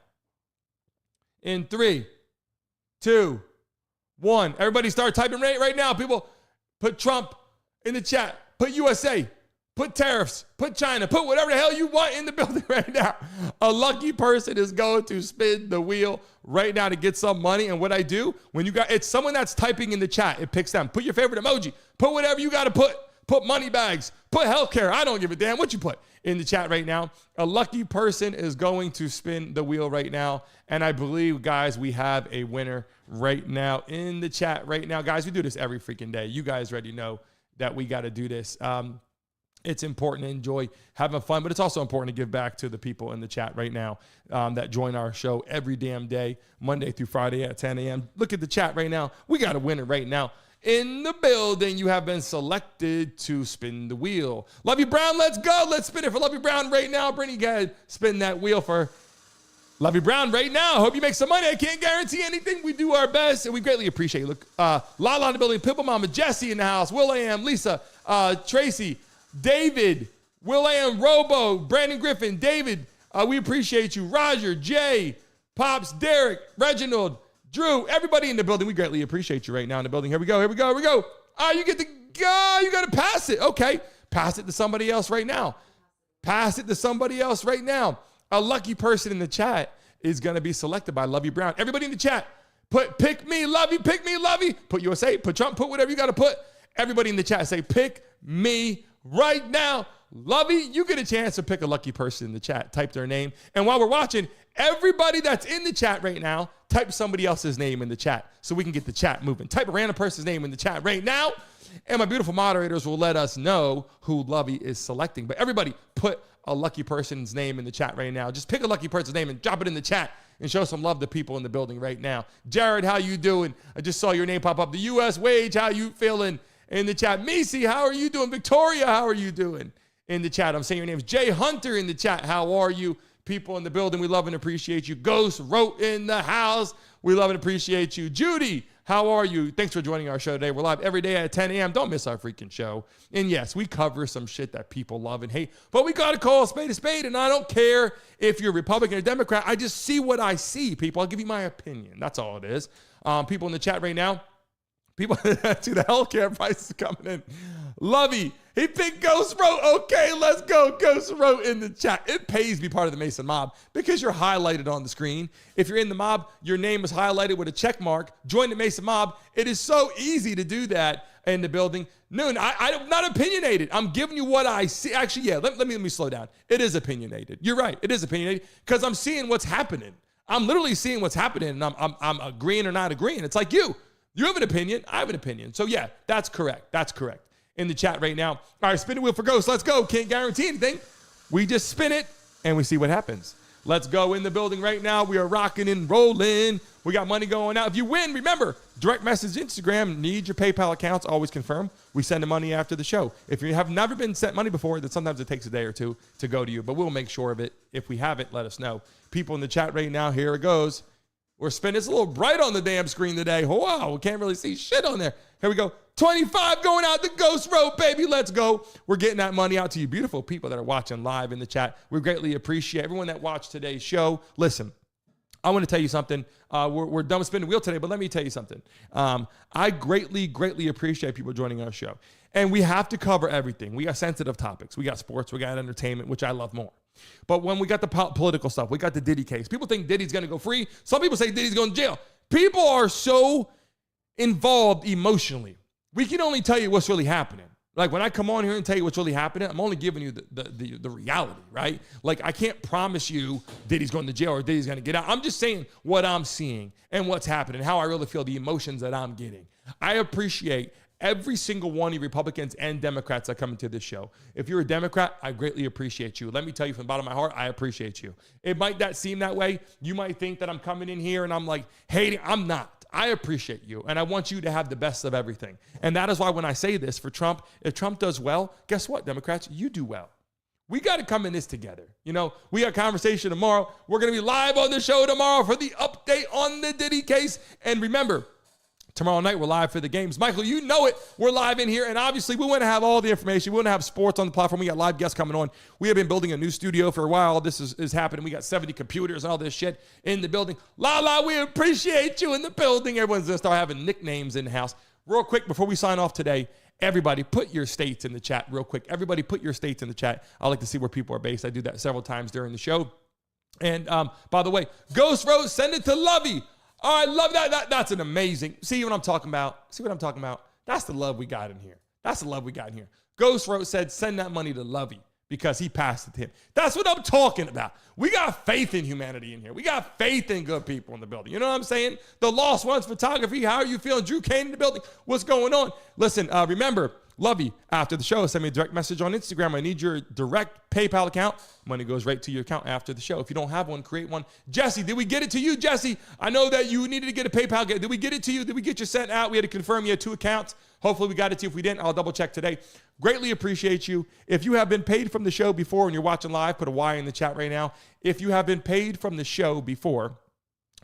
In 3, 2, 1. Everybody start typing right now. People, put Trump in the chat. Put USA. Put tariffs. Put China. Put whatever the hell you want in the building right now. A lucky person is going to spin the wheel right now to get some money. And what I do, it's someone that's typing in the chat. It picks them. Put your favorite emoji. Put whatever you got to put. Put money bags. Put healthcare. I don't give a damn what you put in the chat right now. A lucky person is going to spin the wheel right now. And I believe, guys, we have a winner right now in the chat right now. Guys, we do this every freaking day. You guys already know that we got to do this. It's important to enjoy having fun, but it's also important to give back to the people in the chat right now that join our show every damn day, Monday through Friday at 10 a.m. Look at the chat right now. We got a winner right now. In the building, you have been selected to spin the wheel. Lovey Brown, let's go. Let's spin it for Lovey Brown right now. Brittany, go ahead, spin that wheel for Lovey Brown right now. Hope you make some money. I can't guarantee anything. We do our best, and we greatly appreciate you. Look, Lala in the building, Pipple Mama, Jesse in the house, Will.am, Lisa, Tracy, David, Will.am, Robo, Brandon Griffin, David, we appreciate you. Roger, Jay, Pops, Derek, Reginald, Drew, everybody in the building, we greatly appreciate you right now in the building. Here we go. You get to go. You got to pass it. Okay. Pass it to somebody else right now. A lucky person in the chat is going to be selected by Lovey Brown. Everybody in the chat, pick me, Lovey, pick me, Lovey. Put USA, put Trump, put whatever you got to put. Everybody in the chat say, pick me right now. Lovey, you get a chance to pick a lucky person in the chat. Type their name. And while we're watching, everybody that's in the chat right now, type somebody else's name in the chat so we can get the chat moving. Type a random person's name in the chat right now, and my beautiful moderators will let us know who Lovey is selecting. But everybody, put a lucky person's name in the chat right now. Just pick a lucky person's name and drop it in the chat and show some love to people in the building right now. Jared, how you doing? I just saw your name pop up. The U.S. Wage, how you feeling? In the chat. Misi, how are you doing? Victoria, how are you doing? In the chat. I'm saying your name's Jay Hunter in the chat. How are you? People in the building, we love and appreciate you. Ghost wrote in the house. We love and appreciate you. Judy, how are you? Thanks for joining our show today. We're live every day at 10 a.m. Don't miss our freaking show. And yes, we cover some shit that people love and hate, but we got to call a spade, and I don't care if you're Republican or Democrat. I just see what I see, people. I'll give you my opinion. That's all it is. People in the chat right now, people see the healthcare prices coming in. Lovey, he picked Ghost Wrote. Okay, let's go. Ghost Wrote in the chat. It pays to be part of the Mason mob because you're highlighted on the screen. If you're in the mob, your name is highlighted with a check mark. Join the Mason mob. It is so easy to do that in the building. Noon, I'm not opinionated. I'm giving you what I see. Actually, yeah, let me slow down. It is opinionated. You're right. It is opinionated because I'm seeing what's happening. I'm literally seeing what's happening, and I'm agreeing or not agreeing. It's like you. You have an opinion. I have an opinion. So, yeah, that's correct. That's correct. In the chat right now. All right, spin the wheel for Ghost. Let's go. Can't guarantee anything. We just spin it, and we see what happens. Let's go in the building right now. We are rocking and rolling. We got money going out. If you win, remember, direct message Instagram. Need your PayPal accounts. Always confirm. We send the money after the show. If you have never been sent money before, then sometimes it takes a day or two to go to you. But we'll make sure of it. If we haven't, let us know. People in the chat right now, here it goes. We're spinning. It's a little bright on the damn screen today. Wow, we can't really see shit on there. Here we go. 25 going out the Ghost Road, baby. Let's go. We're getting that money out to you beautiful people that are watching live in the chat. We greatly appreciate everyone that watched today's show. Listen, I want to tell you something. We're done with spinning the wheel today, but let me tell you something. I greatly appreciate people joining our show. And we have to cover everything. We got sensitive topics. We got sports. We got entertainment, which I love more. But when we got the political stuff, we got the Diddy case. People think Diddy's going to go free. Some people say Diddy's going to jail. People are so involved emotionally. We can only tell you what's really happening. Like when I come on here and tell you what's really happening, I'm only giving you the reality, right? Like I can't promise you Diddy's going to jail or Diddy's going to get out. I'm just saying what I'm seeing and what's happening, how I really feel, the emotions that I'm getting. I appreciate every single one of you Republicans and Democrats that come into this show. If you're a Democrat, I greatly appreciate you. Let me tell you from the bottom of my heart, I appreciate you. It might not seem that way. You might think that I'm coming in here and I'm like hating. I'm not. I appreciate you, and I want you to have the best of everything. And that is why when I say this for Trump, if Trump does well, guess what, Democrats? You do well. We got to come in this together. You know, we got a conversation tomorrow. We're going to be live on the show tomorrow for the update on the Diddy case. And remember, tomorrow night, we're live for the games. Michael, you know it. We're live in here. And obviously, we want to have all the information. We want to have sports on the platform. We got live guests coming on. We have been building a new studio for a while. This is happening. We got 70 computers and all this shit in the building. Lala, we appreciate you in the building. Everyone's going to start having nicknames in the house. Real quick, before we sign off today, everybody put your states in the chat real quick. Everybody put your states in the chat. I like to see where people are based. I do that several times during the show. And by the way, Ghost Road, send it to Lovey. Oh, I love that. That's an amazing. See what I'm talking about? See what I'm talking about? That's the love we got in here. That's the love we got in here. Ghost Road said, send that money to Lovey because he passed it to him. That's what I'm talking about. We got faith in humanity in here. We got faith in good people in the building. You know what I'm saying? The Lost Ones Photography. How are you feeling? Drew Kane in the building. What's going on? Listen, remember, Lovey, after the show, send me a direct message on Instagram. I need your direct PayPal account. Money goes right to your account after the show. If you don't have one, create one. Jesse, did we get it to you, Jesse? I know that you needed to get a PayPal. Did we get it to you? Did we get you sent out? We had to confirm you had 2 accounts. Hopefully we got it to you. If we didn't, I'll double check today. Greatly appreciate you. If you have been paid from the show before and you're watching live, put a Y in the chat right now. If you have been paid from the show before,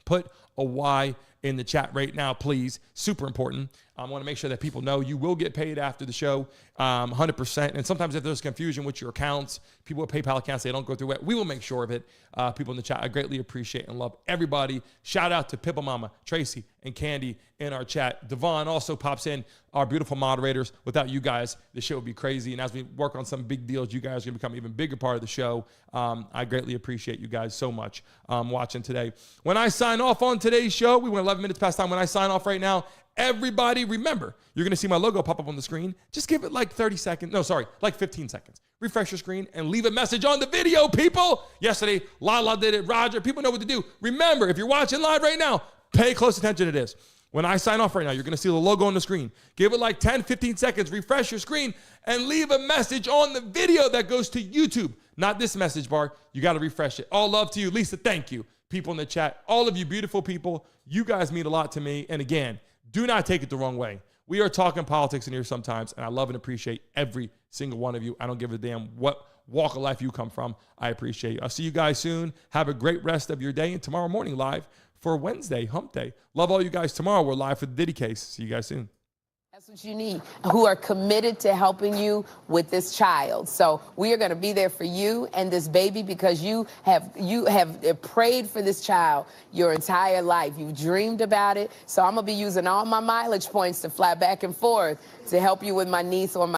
put a Y in the chat right now, please. Super important. I want to make sure that people know you will get paid after the show, 100%. And sometimes if there's confusion with your accounts, people with PayPal accounts, they don't go through it. We will make sure of it. People in the chat, I greatly appreciate and love everybody. Shout out to Pippa Mama, Tracy, and Candy in our chat. Devon also pops in, our beautiful moderators. Without you guys, the show would be crazy. And as we work on some big deals, you guys are going to become an even bigger part of the show. I greatly appreciate you guys so much watching today. When I sign off on today's show, we went 11 minutes past time. When I sign off right now, everybody remember, you're going to see my logo pop up on the screen. Just give it like 30 seconds. No, sorry, like 15 seconds. Refresh your screen and leave a message on the video, people. Yesterday, Lala did it. Roger, people know what to do. Remember, if you're watching live right now, pay close attention to this. When I sign off right now, you're going to see the logo on the screen. Give it like 10, 15 seconds. Refresh your screen and leave a message on the video that goes to YouTube. Not this message bar. You got to refresh it. All love to you. Lisa, thank you. People in the chat, all of you beautiful people, you guys mean a lot to me. And again, do not take it the wrong way. We are talking politics in here sometimes, and I love and appreciate every single one of you. I don't give a damn what walk of life you come from. I appreciate you. I'll see you guys soon. Have a great rest of your day, and tomorrow morning live for Wednesday, Hump Day. Love all you guys. Tomorrow we're live for the Diddy case. See you guys soon. That's what you need, who are committed to helping you with this child. So we are going to be there for you and this baby because you have prayed for this child your entire life. You've dreamed about it. So I'm going to be using all my mileage points to fly back and forth to help you with my niece or my